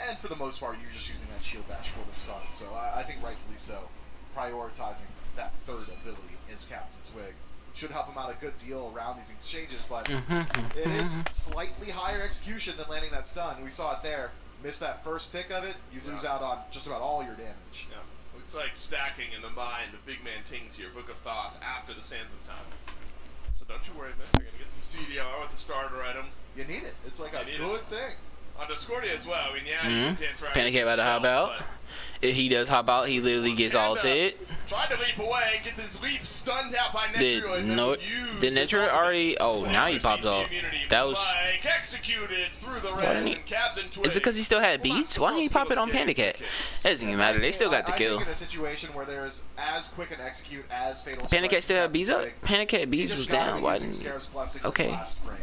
and for the most part, you're just using that shield bash for the stun. So I think rightfully so, prioritizing that third ability is Captain Twig. Should help him out a good deal around these exchanges, but it is slightly higher execution than landing that stun. We saw it there. Miss that first tick of it, you lose out on just about all your damage. Yeah. It's like stacking in the mind of Big Man Tings here, Book of Thoth, after the Sands of Time. So don't you worry, man. You're going to get some CDR with the starter item. You need it. It's like a You need good thing. On Discordia as well. I mean, yeah, you can dance right. Panic about to hop out. If he does hop out, he literally gets ulted. Tried to leap away, gets his leap stunned out by Did Netra already? Oh, now he popped off. That was. executed through the didn't res he- and Captain Twig. Is it because he still had beats? Why didn't he pop it on Panic Cat? It doesn't even matter. They still got the I kill. think in a situation where there's as quick an execute as Fatal Panic Cat Strike still had as beats up. Twig, Panic Cat you beats just was gotta down. be Why using didn't? Scarab's Blessing Okay. last frame.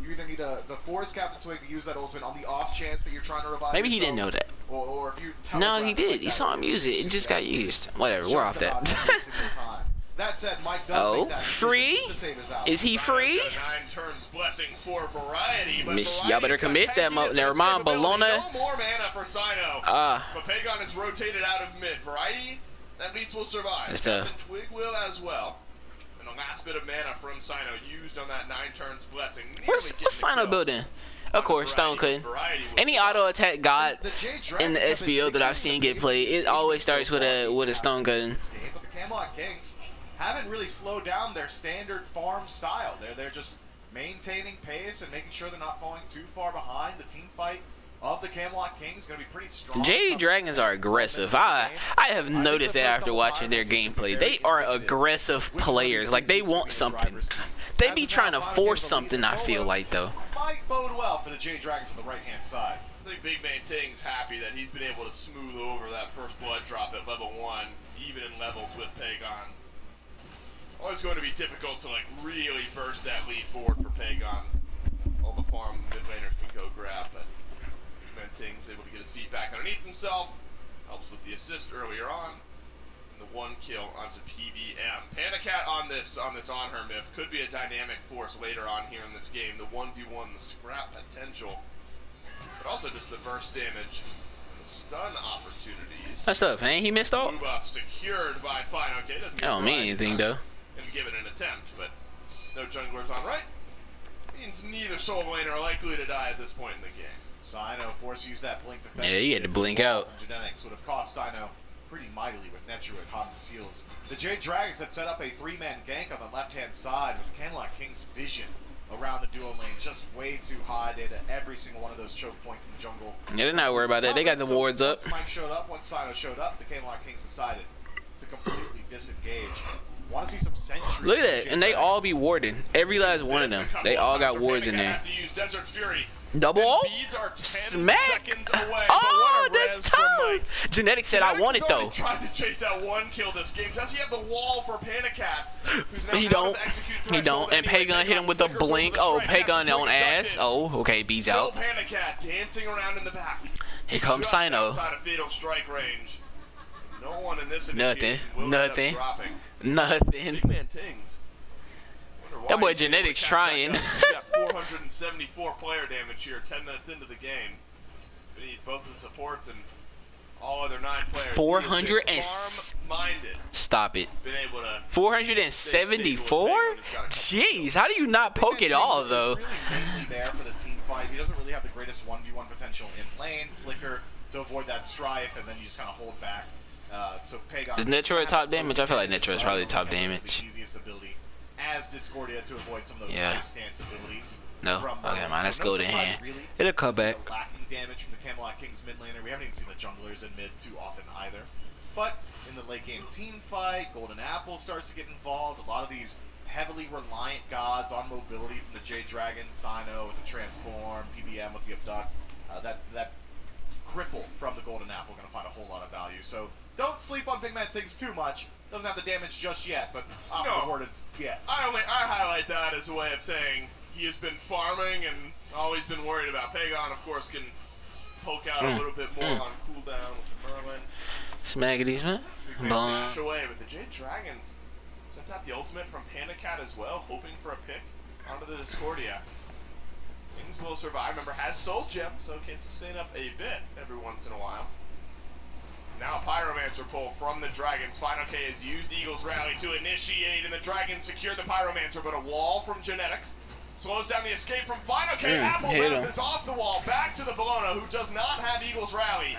You either need to force Captain Twig to use that ultimate on the off chance that you're trying to revive Maybe he didn't know yourself, that. or if you No, telegraph he it did. like He that, saw him use it. It just got used. Whatever. We're off just about that. every single time. That said, Mike does Oh, make that decision free? to save his out. Is he free? Got a 9 turns blessing for Variety, but Miss, Variety's y'all better got commit that. tankiness Never and mind, escapability. Bologna. No more mana for Sino. Ah. But Pagon is rotated out of mid. Variety, at least will survive. That's tough. Captain Twig will as well. And the last bit of mana from Sino used on that 9 turns blessing. What's Sino building? Of course, Stone couldn't. Any auto attack god The J in the Dragons have been SPL that I've dictating seen the get pace played, of the it always engagement starts so with a far stone gun. this game, but the Camelot Kings haven't really slowed down their standard farm style. They're just maintaining pace and making sure they're not falling too far behind. The team fight of the Camelot Kings is going to be pretty strong. JD Dragons are aggressive. I have noticed that after watching their gameplay. They are aggressive players. Like, they want something. They be trying to force something, I feel like, though. Might bode well for the J Dragons on the right-hand side. I think Big Man Ting's happy that he's been able to smooth over that first blood drop at level 1, even in levels with Pagon. Always going to be difficult to like really burst that lead forward for Pagon. All the farm mid laners can go grab, but Big Man Ting's able to get his feet back underneath himself. Helps with the assist earlier on. And the 1 kill onto PVM. Panicat on this on her myth could be a dynamic force later on here in this game. The 1v1, the scrap potential. But also just the burst damage and the stun opportunities. That's tough, man. He missed out. Move up secured by Fine. Okay, doesn't That don't mean anything, though. And give it an attempt, but no junglers on right. Means neither soul laner are likely to die at this point in the game. Sino forced to use that blink defense. Yeah, he had to blink out. Genetics would have cost Sino pretty mightily with Netra at hot on his heels. The J Dragons had set up a 3-man gank on the left-hand side with Camelot King's vision around the duo lane just way too high. They had every single one of those choke points in the jungle. Yeah, they're not worried about that. They got the So wards up. Once Mike showed up, once Sino showed up, the Camelot Kings decided to completely disengage. Want to see some sentries. Look at from that, Jay and they Dragons. all be warded. Every last one of them. They all got wards in there. Have to use Desert Fury. Double? Beads are 10 Smack! seconds away. Oh, but what a that's res from Mike. tough. Genetic said I want it though. Tried to chase out one kill this game. Does he have the wall for Panicat? who's now He out don't. of execute He threshold don't. And anyway. Pagan hit him with a Flickers over blink. the Oh, strike. Pagan Captain on Twig ass. ducked in. Oh, okay, beats Still out. Panicat dancing around in the back. Here comes Just Sino. outside of fatal strike range. No one in this Nothing. initiation will end up Nothing. dropping. Nothing. Big man Tings. Wonder That why boy he's able to Genetics catch trying. back up. He got 474 player damage here, 10 minutes into the game. Beneath both the supports and all other 9 players. 400 and farm-minded. Stop it. Been able to 474? Jeez, how do you not poke it all though? He's really mainly there for the team fight. He doesn't really have the greatest 1v1 potential in lane. Flicker to avoid that strife, and then you just kind of hold back. So Pagon Is Netro at top damage? I feel like Netro is probably top damage. The easiest ability as Discordia to avoid some of those Yeah. ice stance abilities. No? From Okay, Merlin. man, let's So go no to surprise, hand. really. It'll come See the back. lacking damage from the Camelot Kings mid laner. We haven't even seen the junglers in mid too often either. But in the late game team fight, Golden Apple starts to get involved. A lot of these heavily reliant gods on mobility from the Jade Dragon, Sino with the Transform, PBM with the Abduct. That cripple from the Golden Apple going to find a whole lot of value. So don't sleep on Big Man Things too much. Doesn't have the damage just yet, but rewarded yet. I highlight that as a way of saying he has been farming and always been worried about. Pagan, of course, can poke out a little bit more on cooldown with the Merlin. Smaggities, man. Dash away, but the Jade Dragons sent out the ultimate from Panicat as well, hoping for a pick onto the Discordia. Things will survive. Remember, has Soul Gem, so can sustain up a bit every once in a while. Now a Pyromancer pull from the Dragons. Final K has used Eagle's Rally to initiate, and the Dragons secure the Pyromancer, but a wall from Genetics slows down the escape from Final K. Apple hit him. bounces off the wall, back to the Bologna, who does not have Eagle's Rally.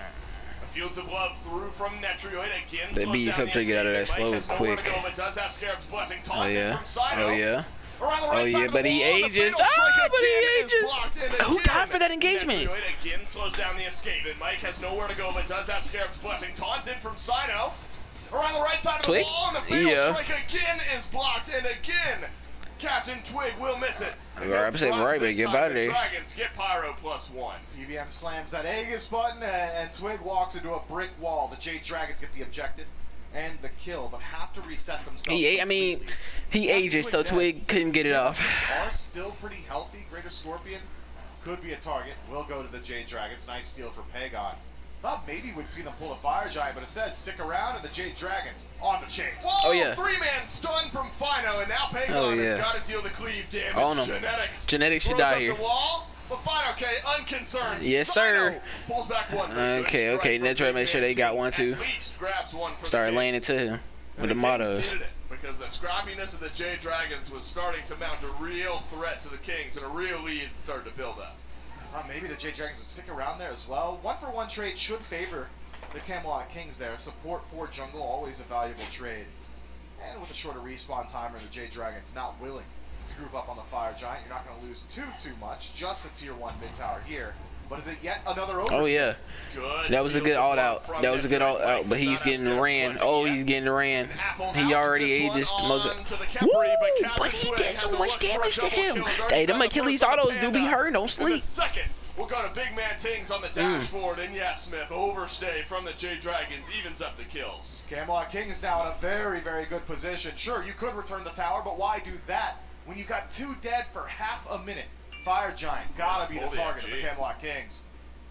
Fields of Love through from Netrioid again. They beat something to get out of that slow quick. Does have Scarab's Blessing. Oh yeah. From Sino. Oh yeah. Around the right Oh side yeah, of but the he wall, the ages. fatal strike Oh, but he again is ages. blocked in Who again. died for that engagement? Netrioid again slows down the escape, and Mike has nowhere to go, but does have Scarab's Blessing. Taunted from Sino. Around the right side of Twig? the wall, and the fatal Yeah. strike again is blocked, and again, Captain Twig will miss it. And Right, they'll I'm saying, drop right, this but get time. out of The there. Dragons get Pyro +1. PBM slams that Aegis button, and Twig walks into a brick wall. The Jade Dragons get the objective and the kill, but have to reset themselves. He ages, so Twig couldn't get it off. Are still pretty healthy. Greater Scorpion could be a target. Will go to the Jade Dragons. Nice steal for Pagon. Thought maybe we'd see them pull a Fire Giant, but instead stick around, and the Jade Dragons on the chase. Whoa, Oh, yeah. 3-man stun from Fino, and now Pagon Oh, yeah. has got to deal the cleave damage. Oh, no. Genetics should throws die up here. The wall, but Fino K unconcerned. Yes, Sino sir. Pulls back one. Okay, okay. Netro make sure they got one too. At least grabs one from Start the laying it to him with And the Kings mottos. needed it, because the scrappiness of the Jade Dragons was starting to mount a real threat to the Kings, and a real lead started to build up. Thought maybe the Jade Dragons would stick around there as well. 1-for-1 trade should favor the Camelot Kings there. Support for jungle, always a valuable trade. And with a shorter respawn timer, the Jade Dragons not willing to group up on the Fire Giant. You're not going to lose too much. Just a tier 1 mid tower here. But is it yet another overstep? Oh yeah. Good. That was a good all out. That was a good all out, but he's getting ran. Oh, he's getting ran. He already ages the most. Woo! But he did so much damage to him. Hey, them Achilles autos do be hurting. Don't sleep. Second, we'll go to Big Man Tings on the dashboard, and yes, Smith, overstay from the Jade Dragons evens up the kills. Camelot Kings now in a very, very good position. Sure, you could return the tower, but why do that when you've got 2 dead for half a minute? Fire Giant gotta be the Holy target of the FG. Camelot Kings.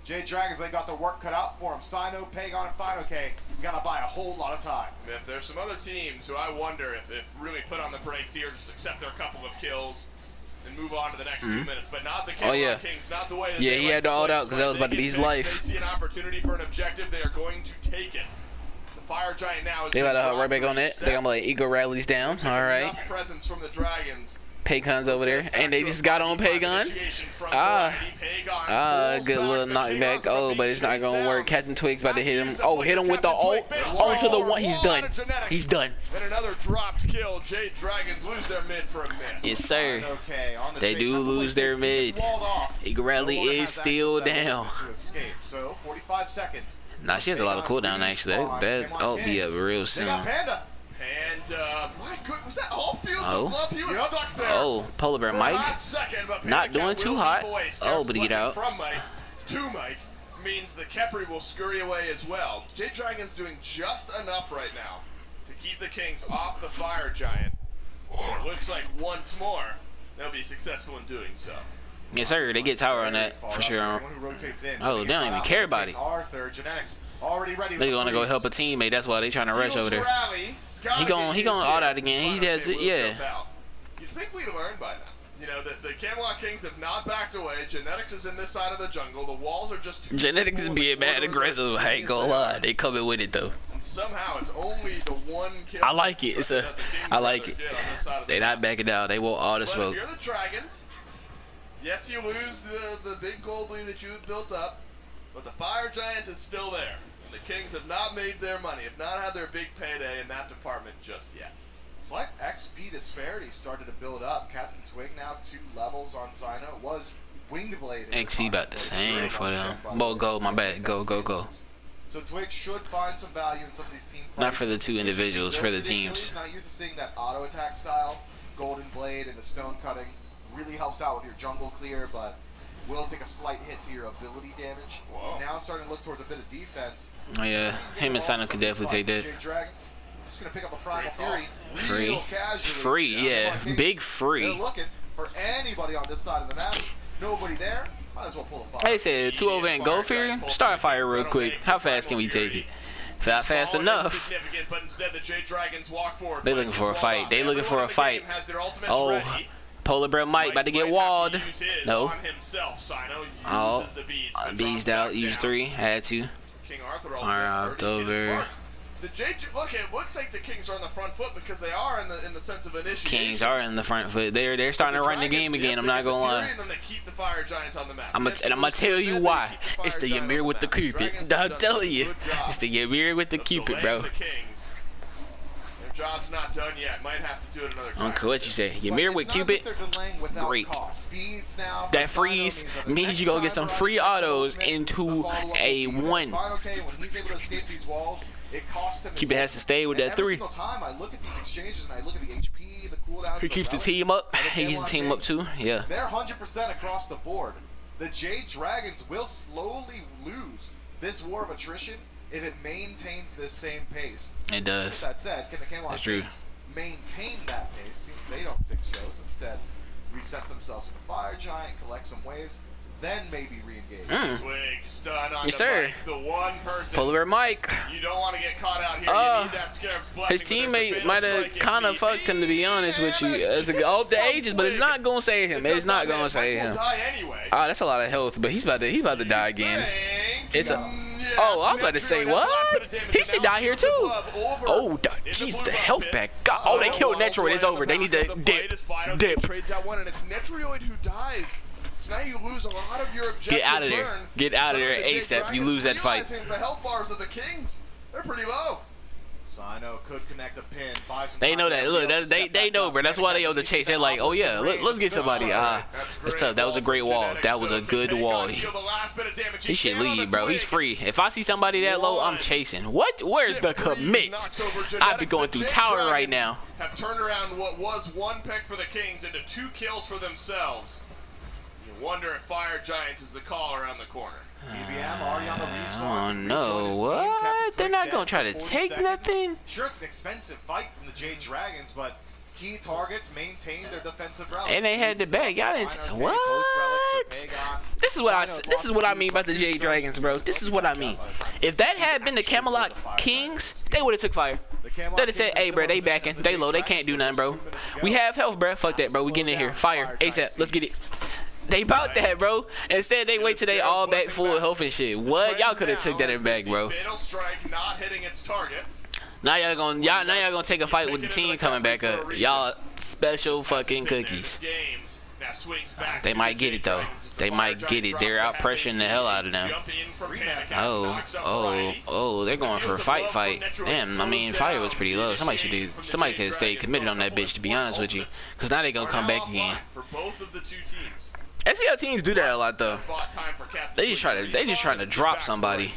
Jade Dragons, they got their work cut out for them. Sino, Pagon, and Fino K gotta buy a whole lot of time. If there's some other teams who I wonder if really put on the brakes here, just accept their couple of kills and move on to the next few minutes, but not the Camelot yeah. Kings, not the way that Yeah, they he like had to play ult out 'cause Smite. that was They about to be get his fixed, life. They see an opportunity for an objective, they are going to take it. The Fire Giant now is They about to hop being right back on dropped that. They gonna like ego rallies down. All right. Enough presence from the Dragons. Pagon's over there, and they just got on Pagon. Good little knockback. Oh, but it's not gonna work. Captain Twig's about to hit him. Oh, hit him with the ult onto the one. He's done. He's done. And another dropped kill. Jade Dragons lose their mid for a minute. Yes, sir. Okay, on the They chase. do That's the lose place their they mid. just walled off. Eagle Rally No one is has still access to that down. to escape. So 45 seconds. Nah, she has a lot of cooldown actually. That'll be up real They soon. got Panda. And my goodness, was that all fields Oh. of love? He was stuck there. Oh, Polar Bear For a Mike. hot second, but Not Panicat doing too will be hot. poised. Oh, There's but he get blitzing out. From Mike to Mike means the Kepri will scurry away as well. Jade Dragon's doing just enough right now to keep the Kings off the Fire Giant. It looks like once more they'll be successful in doing so. Yes, sir. They get tower on that for sure. Anyone who rotates in, Oh, they don't even care about it. Arthur, Genetics already ready. They with gonna go freeze. help a teammate. That's why they trying to rush Eagles over there. rally. He going all out again. He has it. Yeah. You'd think we'd learn by now. You know, the Camelot Kings have not backed away. Genetics is in this side of the jungle. The walls are just too Genetics is simple. being The mad corridors are aggressive. I ain't gonna lie. They coming with it though. And somehow it's only the one kill. I like it. It's a. that the Kings I like rather it. get on this side of They the not map. backing down. They want all the But smoke. if you're the Dragons, yes, you lose the big gold lead that you have built up, but the Fire Giant is still there. And the Kings have not made their money, have not had their big payday in that department just yet. Slight XP disparity started to build up. Captain Twig now 2 levels on Sino. Was Winged Blade. XP about the same for them. Bo, go, my bad. Go. So Twig should find some value in some of these team fights. Not for the two individuals, for the He's teams. not used to seeing that auto attack style. Golden Blade and the stone cutting really helps out with your jungle clear, but will take a slight hit to your ability damage. Whoa. Now starting to look towards a bit of defense. Oh yeah, him and Sino could definitely take that. Jade Dragons. Just gonna pick up a Primal Free Fury. Free. Real casually. Free, yeah. Come on, Kings. Big free. They're looking for anybody on this side of the map. Nobody there. Might as well pull a fire. They said 2 over and Gold Fury. Start fire real quick. How fast can we take it? If not fast Small and enough. insignificant, but instead the Jade Dragons walk forward. They looking for a fight. They looking for a fight. Oh, Polar Bear Mike about to get walled. No. Oh, beast out. Use 3. Had to. King Arthur Alright, over. The look, it looks like the Kings are on the front foot because they are in the sense of initiation. Kings are in the front foot. They're starting to run the game again. I'm not gonna lie. And they keep the Fire Giants on the map. I'm gonna tell you why. It's the Ymir with the Cupid. I'm telling you, it's the Ymir with the Cupid, bro. Their job's not done yet. Might have to do it another time. Uncle, what you say? Ymir with Cupid? Great. That freeze means you gonna get some free autos into a 1. Cupid has to stay with that 3. He keeps the team up. He keeps the team up too. Yeah. They're 100% across the board. The Jade Dragons will slowly lose this war of attrition if it maintains this same pace. It does. That said, can the Camelot That's true. Kings maintain that pace? Seems they don't think so. So instead, reset themselves with the Fire Giant, collect some waves, then maybe re-engage. Twig stun on Yes, the sir. Mike, the one person. Polar Bear Mike. You don't want to get caught out here. You need that Scarab's blessing. His teammate might have kind of fucked him, to be honest with you. As a up the ages, but it's not gonna save him. It's not gonna save him. Anyway. Oh, that's a lot of health, but he's about to die again. It's a. Yes, Oh, I was about to say, Netroid, that's the last bit what? of damage, He and should now die here it's the too. glove over. Oh, It's a jeez, blue the buff health bit. back. God, oh, they killed Solo Netroid. It's on the over. They need back to of the dip. fight as Fido Dip. trades out one, and it's Netroid who dies. So now you lose a lot of your objective Get out of there. burn. Get out of Suddenly there the Jade ASAP. You Dragons lose that fight. realizing the health bars of the Kings, they're pretty low. Sino could connect a pin. Buy some They time know to that. everybody Look, else to they step they back know, up. bro. That's why they on the chase. They're like, oh yeah, let's get somebody. It's tough. That was a great wall. That was a good wall. He should leave, bro. He's free. If I see somebody that low, I'm chasing. What? Where's the commit? I'd be going through tower right now. Have turned around what was 1 pick for the Kings into 2 kills for themselves. You wonder if Fire Giants is the call around the corner. BBM already on the respawn. Oh Rejoin no, his team. what? Captain They're Twig not dead gonna try for to 40 take seconds. nothing. Sure, it's an expensive fight from the Jade Dragons, but key targets maintain their defensive relics. And they had the bag. Y'all didn't. What? This is what I mean about the Jade Dragons, bro. This is what I mean. If that had been the Camelot Kings, they would have took fire. They'd have said, hey, bro, they backing. They low. They can't do nothing, bro. We have health, bro. Fuck that, bro. We getting in here. Fire. ASAP. Let's get it. They bout that, bro. Instead, they wait till they all back full of health and shit. What? Y'all could have took that in back, bro. Fatal strike not hitting its target. Now y'all gonna take a fight with the team coming back up. Y'all special fucking cookies. They might get it though. They might get it. They're out pressuring the hell out of them. Oh, they're going for a fight. Damn, I mean, fire was pretty low. Somebody could have stayed committed on that bitch, to be honest with you. Cause now they gonna come back again. For both of the two teams. SPL teams do that a lot though. They just trying to drop somebody.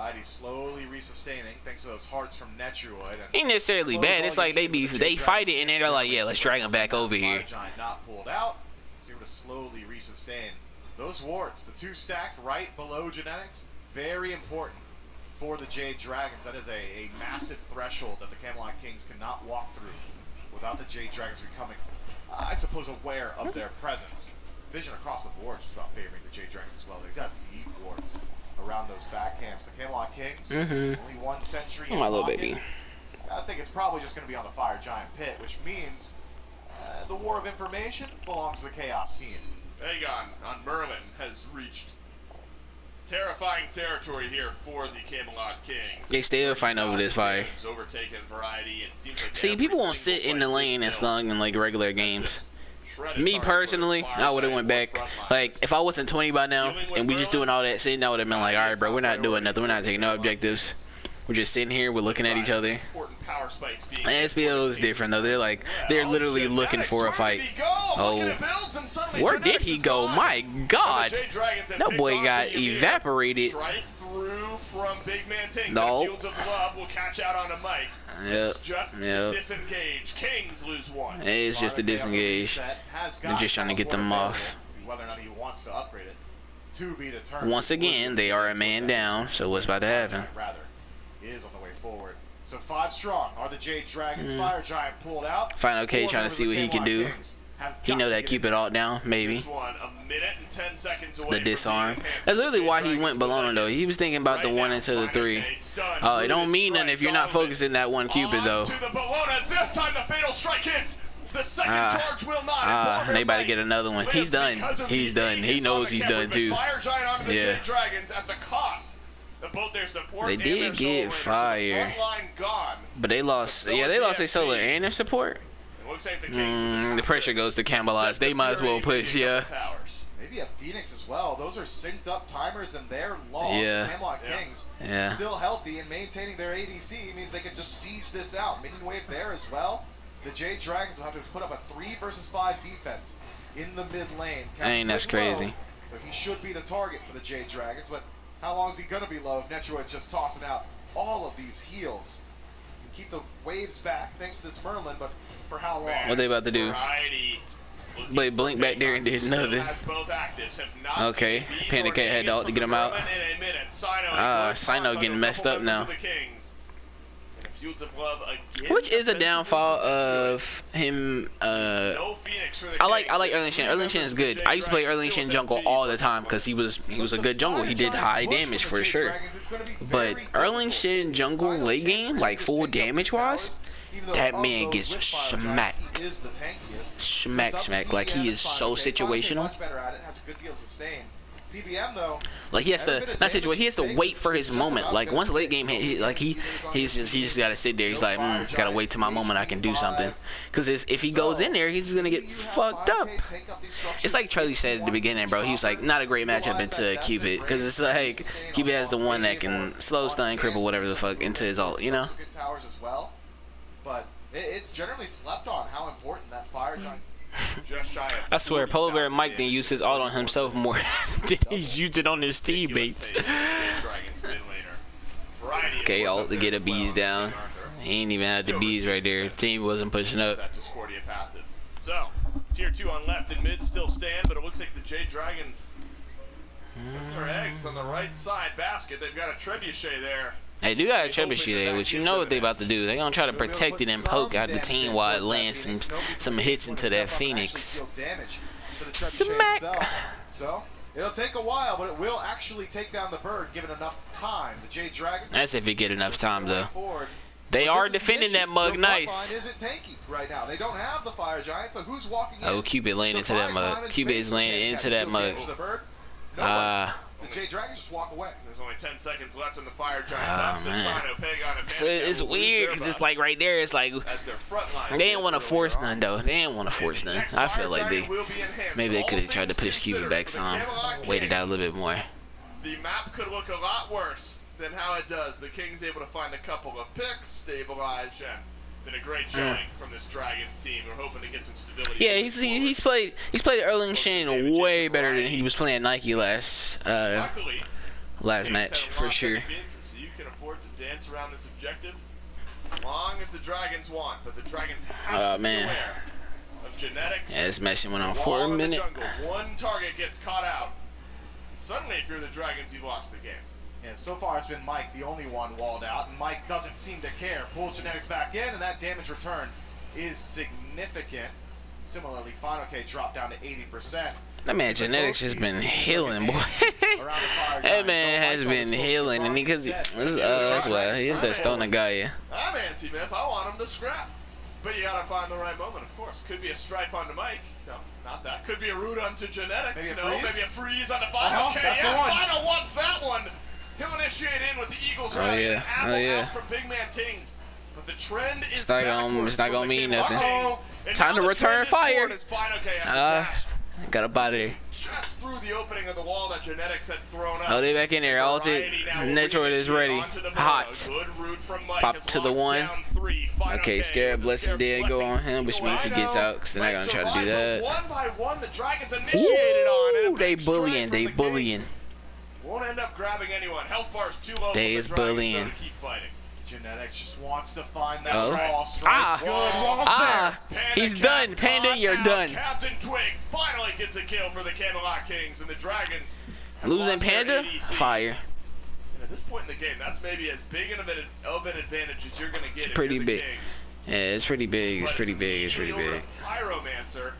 side. He's slowly resustaining thanks to those hearts from Netroid. And Ain't necessarily bad. It's like they fight it and then they're like, yeah, let's drag him back over here. Fire Giant not pulled out, so able to slowly resustain. Those wards, the 2 stacked right below genetics, very important for the Jade Dragons. That is a massive threshold that the Camelot Kings cannot walk through without the Jade Dragons becoming, I suppose, aware of their presence. Vision across the board just about favoring the Jade Dragons as well. They've got deep wards around those back camps. The Camelot Kings, only 1 sentry in My little pocket. baby. I think it's probably just going to be on the Fire Giant pit, which means the War of Information belongs to the Chaos team. Aegon on Merlin has reached terrifying territory here for the Camelot Kings. They still fighting over this fire. He's overtaken Variety, and it seems like See, every people won't single sit in the place lane is as built. long in like regular games. Shredded Me targets personally, with Fire I would have went Giant back. or front Like, if I wasn't 20 by now Dealing with and we just Merlin, doing all that sitting, I would have been like, all right, bro, we're not doing nothing. We're not taking no objectives. We're just sitting here. We're looking at each other. Important power spikes being And SPL is different though. They're like, they're literally looking for a fight. Oh, where did he go? My God, that boy got evaporated. Strike through from Big Man Ting. No. Fields of Love will catch out on a Mike. Yep, Just to yep. disengage. Kings lose 1. It's just a disengage. They're just trying to get them off. Whether or not he wants to upgrade it to be determined. Once again, they are a man down. So what's about to happen? Rather, is on the way forward. So 5 strong are the Jade Dragons. Fire Giant pulled out. Final K 4 trying to members see of what he can do. Camelot Kings have He got know to that get keep it it all down, maybe. This one, a minute and 10 seconds away The from disarm. being enhanced. That's literally why he Dragons went below him though. He was thinking about the right 1 now, into the Final 3. K stunned, Oh, it don't rooted mean nothing strike, if you're not Donovan focusing that one Cupid though. on to the Bellona. This time the fatal strike hits. The second charge will not. They about to get another one. He's done. He's done. He knows he's done too. Fire Giant onto the Yeah. Jade Dragons at the cost of both their support They and did their get solo laner. fire. So the front line gone. But they lost. Yeah, they lost their solar and their support. It looks like the Kings The pressure goes to Camelot. They might as well push. Yeah. Maybe a Phoenix as well. Those are synced up timers and they're long. Yeah. Camelot Yeah. Kings Yeah. still healthy and maintaining their ADC means they can just siege this out. Minion wave there as well. The Jade Dragons will have to put up a 3 versus 5 defense in the mid lane. Dang, that's Captain low, crazy. So he should be the target for the Jade Dragons, but how long is he gonna be low if Netroid's just tossing out all of these heals? Keep the waves back thanks to this Merlin, but for how long? What they about to do? Variety looking But for blink back there and did Still nothing. has both actives, have not Okay, seen these Panda or Cat had Vegas to from get him the out. Merlin in a minute. Sino Sino and getting a messed couple up now. members of the Kings. And Fields of Love again. Which is a defensively downfall good. of him. No Phoenix for the I like Kings. Erling Shin. Erling Shin is good. I used to play Erling Shin jungle all the time because he was a good jungle. He did high damage for sure. But Erling Shin jungle late game, like full damage wise, that man gets smacked. Smack. Like he is so situational. Like he has to not situation. He has to wait for his moment. Like once late game hit, he just gotta sit there. He's like, gotta wait till my moment. I can do something. Cause if he goes in there, he's just gonna get fucked up. It's like Charlie said at the beginning, bro. He was like, not a great matchup into Cupid, cause it's like Cupid has the one that can slow, stun, cripple, whatever the fuck into his ult, you know. But it's generally slept on how important that Fire Giant. Just shy of I swear, Polar Bear 40,000 Mike didn't use his ult on himself more than he's used it on his teammates. Okay, ult to get a bees down. He ain't even had the bees right there. The team wasn't pushing up. That Discordia passive. So, tier 2 on left and mid still stand, but it looks like the Jade Dragons with their eggs on the right side basket. They've got a trebuchet there. They do got a trebuchet there, but you know what they about to do. They gonna try to protect it and poke out the team while it lands some hits into that Phoenix. Smack! So, it'll take a while, but it will actually take down the bird given enough time. The Jade Dragons. That's if you get enough time though. Forward. They But are this is the defending issue. that mug Their nice. frontline isn't tanky right now. They don't have the Fire Giant, so who's walking in? Oh, Cupid laying into that mug. Cupid is laying into that mug. The Jade Dragons just walk away. There's only 10 seconds left in the Fire Giant. Oh, man. So it's will lose weird their because it's buff like right there. It's like as their front line they didn't want to gets force earlier none though. They didn't want to force none. I feel like they maybe they All could have tried to things push Cupid back considered, some, for the Camelot waited out a Kings, little bit more. The map could look a lot worse than how it does. The Kings able to find a couple of picks, stabilize, and been a great showing from this Dragons team. We're hoping to get some stability. Yeah, he's played Erling Shin way better than he was playing Nike last Luckily, match for sure. dance around this objective as long as the Dragons want, but the Dragons have Oh, to man. be aware of genetics. Yeah, this match went on Wall for a in the minute. jungle. One target gets caught out. Suddenly, if you're the Dragons, you've lost the game. And so far it's been Mike, the only one walled out, and Mike doesn't seem to care. Pulls genetics back in, and that damage return is significant. Similarly, Final K dropped down to 80%. That man genetics has been healing, boy. That man has been healing, and because that's why he's that stoner guy. Yeah. I'm anti-myth. I want him to scrap. But you gotta find the right moment, of course. Could be a stripe onto Mike. No, not that. Could be a root onto genetics. Maybe a No, freeze? maybe a freeze onto Final K. That's the Yeah, one. Final wants that one. He'll initiate in with the Eagles right. yeah. Apple Oh, yeah. out from Big Man Tings. But the trend is It's not backwards gonna for the mean King nothing. Kings. And Time now to the return trend is fire. forward as Final K has to dash Got up out of there. just through the opening of the wall that genetics had thrown up. Oh, they back in there. Ulted. Netroid is ready. Hot. Good root from Mike Pop has to the locked one. down three. Final Okay, K Scarab with the Blessing Scarab did go Blessing. on him, which means he gets out, because they're not going to try to do that. One by one, the Dragons initiated on him. Ooh, they bullying. They bullying. Won't end up grabbing anyone. Health bar's too low. They for is the Dragons, bullying. so to keep fighting. Genetics just wants to find that Oh. wall. Strikes good. Wall's Ah, there. he's Cap done. Panda, caught you're out. done. Captain Twig finally gets a kill for the Camelot Kings, and the Dragons have Losing lost their Panda? ADC. Fire. And at this point in the game, that's maybe as big of an advantage as you're going to get. It's if pretty you're the big. Kings. Yeah, it's pretty big. It's But pretty big. It's pretty immediately big. over to Pyromancer.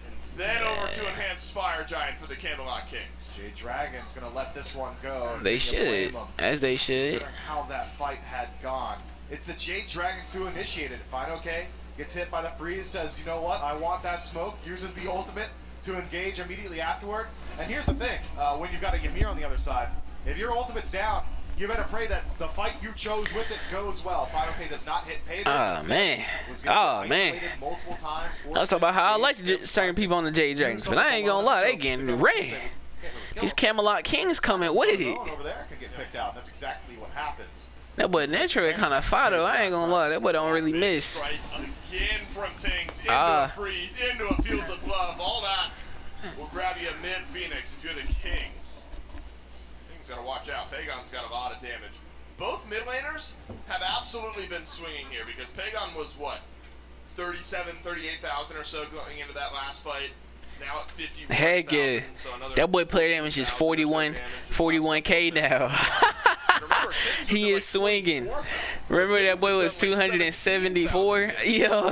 And then over to Enhanced Fire Giant for the Camelot Kings. Jay Dragon's gonna let this one go. They You should. blame them, As they should. considering how that fight had gone. It's the Jade Dragons who initiated. Final K gets hit by the freeze, says, you know what, I want that smoke, uses the ultimate to engage immediately afterward. And here's the thing, when you've got a Ymir on the other side, if your ultimate's down, you better pray that the fight you chose with it goes well. Final K does not hit payday. Oh, man. Oh, man. Multiple times. Let's talk about how I like certain people on the J Dragons, but I ain't gonna lie, they getting red. These Camelot Kings coming with it. Over there can get picked out. That's exactly what happens. That boy Netroid kind of fire though. I ain't gonna lie, that boy don't really miss. Strike again from Tings into Ah. a freeze, into a Fields of Love. All that will grab you mid Phoenix if you're the Kings. Kings gotta watch out. Pagon's got a lot of damage. Both mid laners have absolutely been swinging here because Pagon was what? 37, 38,000 or so going into that last fight. Now at 51,000. Heck yeah. So another That boy player damage is 41K now. He is swinging. Remember that boy was 274? Yo.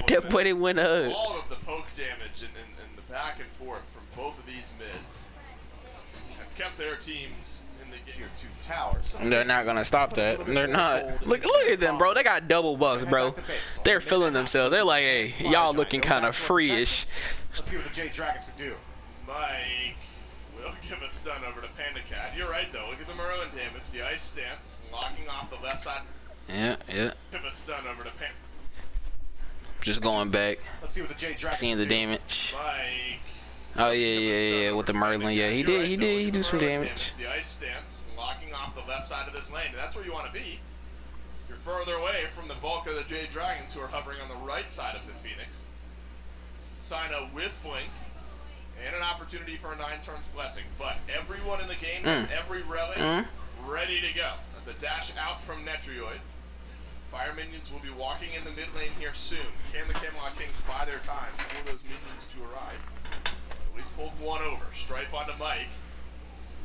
That boy went up. All of the poke damage and the back and forth from both of these mids have kept their teams in the game. Tier 2 towers. They're not gonna stop that. They're not. Look at them, bro. They got double buffs, bro. They're feeling themselves. They're like, hey, y'all looking kind of free-ish. Let's see what the Jade Dragons can do. Mike will give a stun over to Panda Cat. You're right, though. Look at the Maroon damage. The ice stance, locking off the left side. Yeah. Give a stun over to Panda. Just going back, Let's see what the Jade Dragons seeing the can do. damage. Mike. Oh yeah. With the Merlin, yeah, he do some damage. The ice stance, locking off the left side of this lane. And that's where you want to be. You're further away from the bulk of the Jade Dragons who are hovering on the right side of the Phoenix. Sino with Blink. And an opportunity for a 9 turns blessing. But everyone in the game has every relic ready to go. That's a dash out from Netrioid. Fire minions will be walking in the mid lane here soon. Can the Camelot Kings buy their time for those minions to arrive? At least pulled one over. Stripe onto Mike.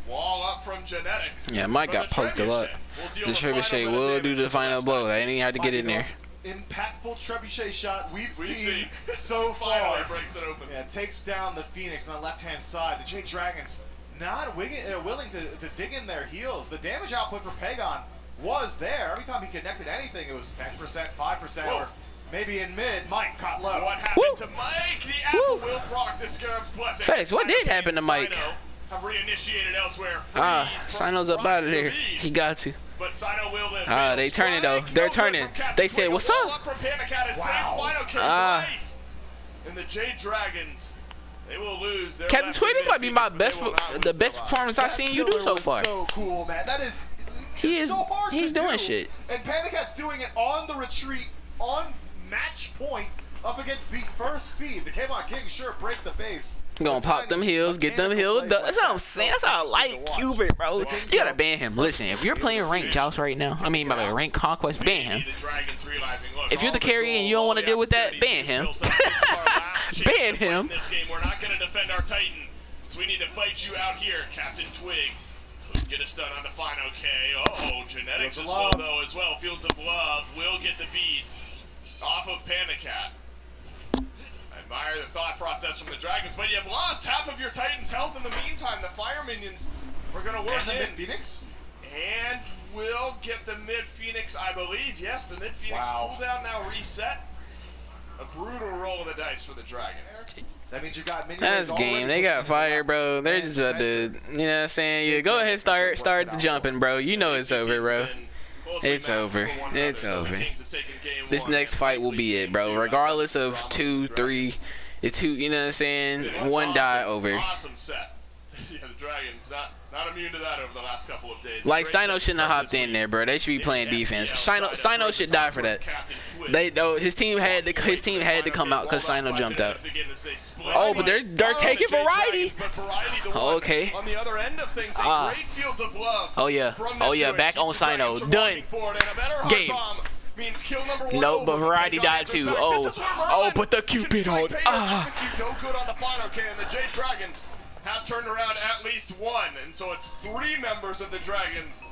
Wall up from Genetics. Yeah, Mike But got poked a lot. The trebuchet will do the final blow. They ain't had to get in there. Impactful trebuchet shot we've We've seen seen. so Finally far. breaks it open. Yeah, takes down the Phoenix on the left-hand side. The Jade Dragons not willing to dig in their heels. The damage output for Pagon was there. Every time he connected anything, it was 10%, 5%, or maybe in mid. Mike caught low. What happened Woo. to Mike? The apple will proc the Scarab's blessing. Facts, what did happen to Mike? Sino have reinitiated elsewhere. Sino's up out of there. He got to. But Sino will live. They turning though. They're turning. They said, "What's up?" And the Jade Dragons, they will lose. Their Captain left Twig, this mid might be my Phoenix, but they best, will not the lose best their lives. performance I've seen you do so far. So cool, man. That is. He is. So hard He's to doing do. shit. And Panda Cat's doing it on the retreat, on match point, up against the first seed. The K-Mod Kings sure break the base. Gonna pop them heels, get them heels. That's what I'm saying. That's how I like Cupid, bro. You gotta ban him. Listen, if you're playing ranked Joust right now, I mean, by the way, ranked Conquest, ban him. If you're the carry and you don't want to deal with that, ban him. Ban him. This game, we're not gonna defend our Titan, so we need to fight you out here, Captain Twig. Get us done on the fine, okay. Oh, Genetics is low though as well. Fields of Love will get the beads off of Panda Cat. I admire the thought process from the Dragons, but you've lost half of your Titan's health in the meantime. The Fire Minions are gonna work And the in. Mid-Phoenix? And we'll get the Mid-Phoenix, I believe. Yes, the Mid-Phoenix cooldown now reset. A brutal roll of the dice for the Dragons. That means you got minions. That's game. They got fire, bro. They're just about to, you know what I'm saying? Yeah, go ahead, start the jumping, bro. You know it's over, bro. It's over. It's over. This next fight will be it, bro. Regardless of 2, 3, if 2, you know what I'm saying? One die over. Awesome set. Yeah, the Dragons not immune to that over the last couple of days. Like Sino shouldn't have hopped in there, bro. They should be playing defense. Sino should die for that. His team had to come out because Sino jumped out. Oh, but they're taking variety. Oh, okay. On the other end of things, great Fields of Love. Oh yeah, back on Sino. Done. Game. Means kill number 1 Nope, but variety died too. Oh, but the Cupid on. No good on the final K, and the Jade Dragons have turned around at least one, and so it's 3 members of the Dragons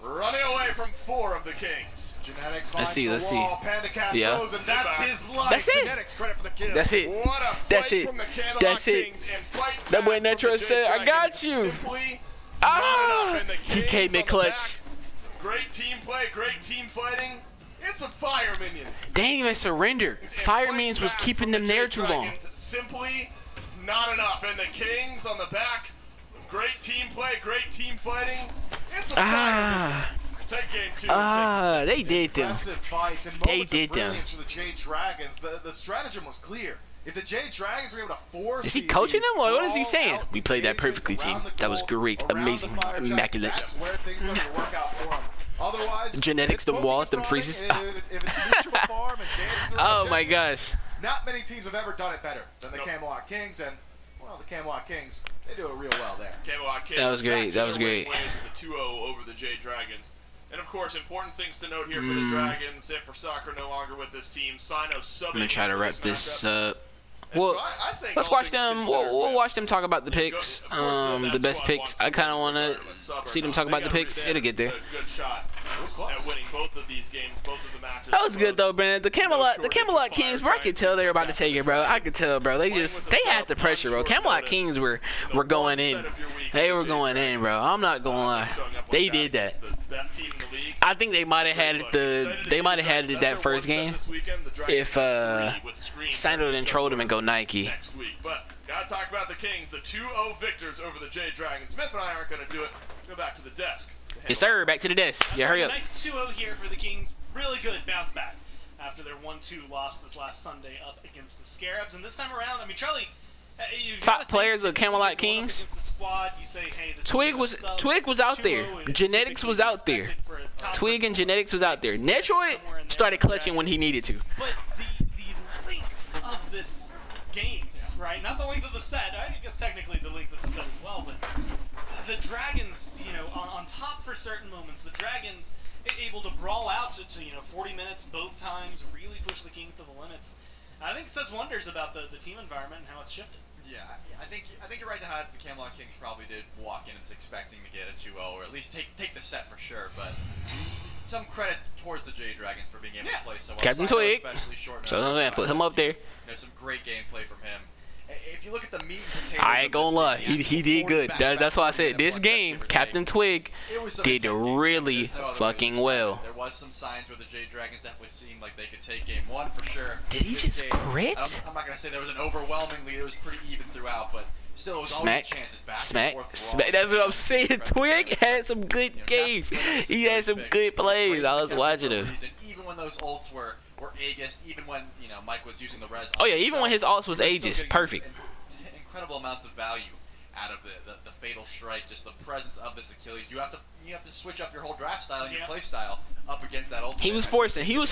running away from 4 of the Kings. Genetics Let's see. Panda Cat throws, and that's his life. That's it. Genetics credit for the kill. That's it. What a fight That's it. from the Camelot That's it. Kings and fight That boy back from Netro the said, Jade "I got Dragons." you." Simply not enough, and the He Kings came in on the clutch. back. Great team play, great team fighting. It's a Fire Minion. They didn't even surrender. Fire Minions was keeping them there too long. Simply not enough, and the Kings on the back. Great team play, great team fighting. It's a Fire Minion. Take game 2. They did them. Impressive fights and They moments did of them. brilliance for the Jade Dragons. The stratagem was clear. If the Jade Dragons were able to force Is he these coaching them, or what is he brawl saying? out We played that contagions perfectly, team. around the That was goal, great, around the amazing, fire giant, immaculate. That's where things are going to work out for them. Otherwise, Genetics, if them walls, them Pokemon freezes. If it's mutual farm and dances through Oh my objectives, gosh. not many teams have ever done it better than the Camelot Kings, and well, the Camelot Kings, they do it real well there. Camelot Kings That was great, back to that was their great. winning ways with the 2-0 over the Jade Dragons. And of course, important things to note here for the Dragons. If Soccer no longer with this team, Sino subbing. I'm gonna try to wrap this up. And Well, so I think let's all watch things them. considered, We'll man, watch them talk about the you know, picks. of course, The that best squad picks. wants I kind of to want be to part of a sub or see them not. talk They about the got picks. every It'll get there. a good shot at winning both of these games, both of the matches. That was good though, Close. man. The Camelot Kings, bro. I could tell they were about to take it, bro. I could tell, bro. They had the pressure, bro. Camelot Kings were going in. They were going in, bro. I'm not gonna lie. They did that. I think they might have had it that first game if Sino didn't troll them and go Nike. Next week, but gotta talk about the Kings, the 2-0 victors over the Jade Dragons. Smith and I aren't gonna do it. Go back to the desk. Yes, sir. Back to the desk. Yeah, hurry up. Nice 2-0 here for the Kings. Really good bounce back after their 1-2 loss this last Sunday up against the Scarabs. And this time around, I mean, Charlie, Top players of Camelot Kings. Twig was out there. Genetics was out there. Twig and Genetics was out there. Netroid started clutching when he needed to. But the length of this games, right? Not the length of the set. I guess technically the length of the set as well, but the Dragons, you know, on top for certain moments. The Dragons able to brawl out to 40 minutes both times, really push the Kings to the limits. I think it says wonders about the team environment and how it's shifted. Yeah, I think you're right to have the Camelot Kings probably did walk in and expecting to get a 2-0 or at least take the set for sure. But some credit towards the Jade Dragons for being able to play so well. Captain Sino Twig. especially short So notice. put him up there. Some great gameplay from him. If you look at the meat and potatoes, I ain't of gonna this lie, game, he did good. back-to-back That's why I said 40-minute this plus game, sets every Captain day. Twig It was some did intense game. really There's no other way to fucking describe well. it. There was some signs where the Jade Dragons definitely seemed like they could take game one for sure. Did he This just game, crit? I'm not gonna say there was an overwhelming lead. It was pretty even throughout, but still, it was Smack, always chances back and smack, forth smack. brawl. That's what I'm saying. Twig had some good games. He had some good plays. I was watching him. Even when those ults were Aegis, even when Mike was using the res. Oh yeah, even when his ults was he still Aegis, getting perfect. Incredible amounts of value out of the Fatal Strike, just the presence of this Achilles. You have to switch up your whole draft style and your play style up against that ultimate. He was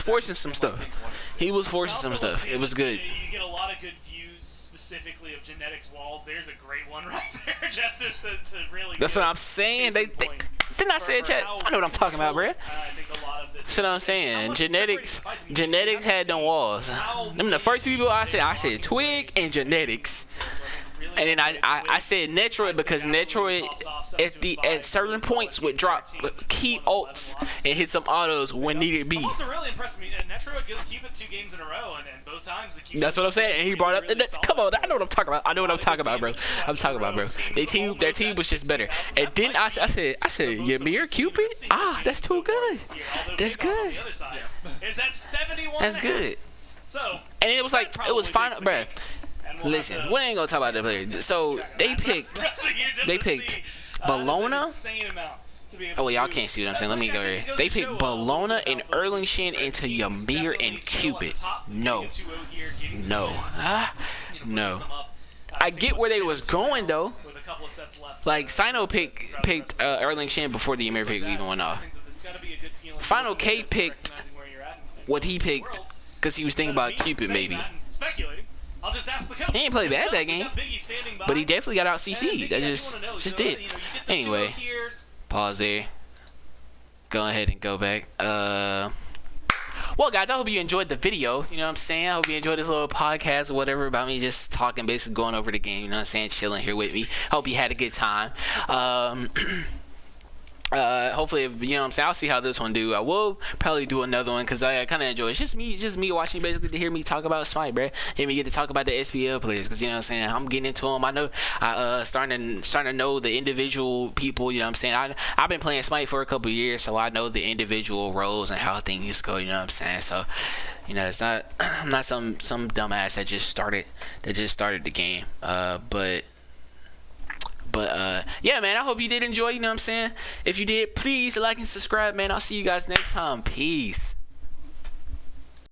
forcing some stuff. He was forcing some stuff. It was good. You get a lot of good views specifically of Genetics walls. There's a great one right there, just to really. That's what I'm saying. They didn't I say it, chat? I know what I'm talking about, bro. I think a lot of this. That's what I'm saying. Genetics had them walls. Them the first people I said Twig and Genetics. And then I said Netroid because Netroid at certain points would drop key ults and hit some autos when needed be. I'm also really impressed with me. Netroid gives Cupid 2 games in a row, and both times the Cupid. That's what I'm saying. And he brought up come on, I know what I'm talking about. I know what I'm talking about, bro. Their team was just better. And then I said Ymir Cupid? Ah, that's too good. That's good. That's good. So, and it was like it was final, bro. Listen, we ain't gonna talk about the player. So they picked Bologna. Oh well, y'all can't see what I'm saying. Let me go here. They picked Bologna and Erlingshin into Ymir and Cupid. No. I get where they was going though. Like Sino picked Erlingshin before the Ymir pick even went off. Final K picked what he picked because he was thinking about Cupid maybe. I'll just ask the coach. He ain't play bad that game, but he definitely got out CC. That just did. Anyway, pause there. Go ahead and go back. Well, guys, I hope you enjoyed the video. You know what I'm saying? I hope you enjoyed this little podcast or whatever about me just talking, basically going over the game. You know what I'm saying? Chilling here with me. Hope you had a good time. Hopefully, you know what I'm saying, I'll see how this one do. I will probably do another one because I kind of enjoy it. It's just me watching basically to hear me talk about Smite, bro. Hear me get to talk about the SPL players because, you know what I'm saying, I'm getting into them. I know starting to know the individual people, you know what I'm saying. I've been playing Smite for a couple years, so I know the individual roles and how things go, you know what I'm saying. So, you know, it's not I'm not some dumbass that just started the game. But yeah, man, I hope you did enjoy, you know what I'm saying? If you did, please like and subscribe, man. I'll see you guys next time. Peace.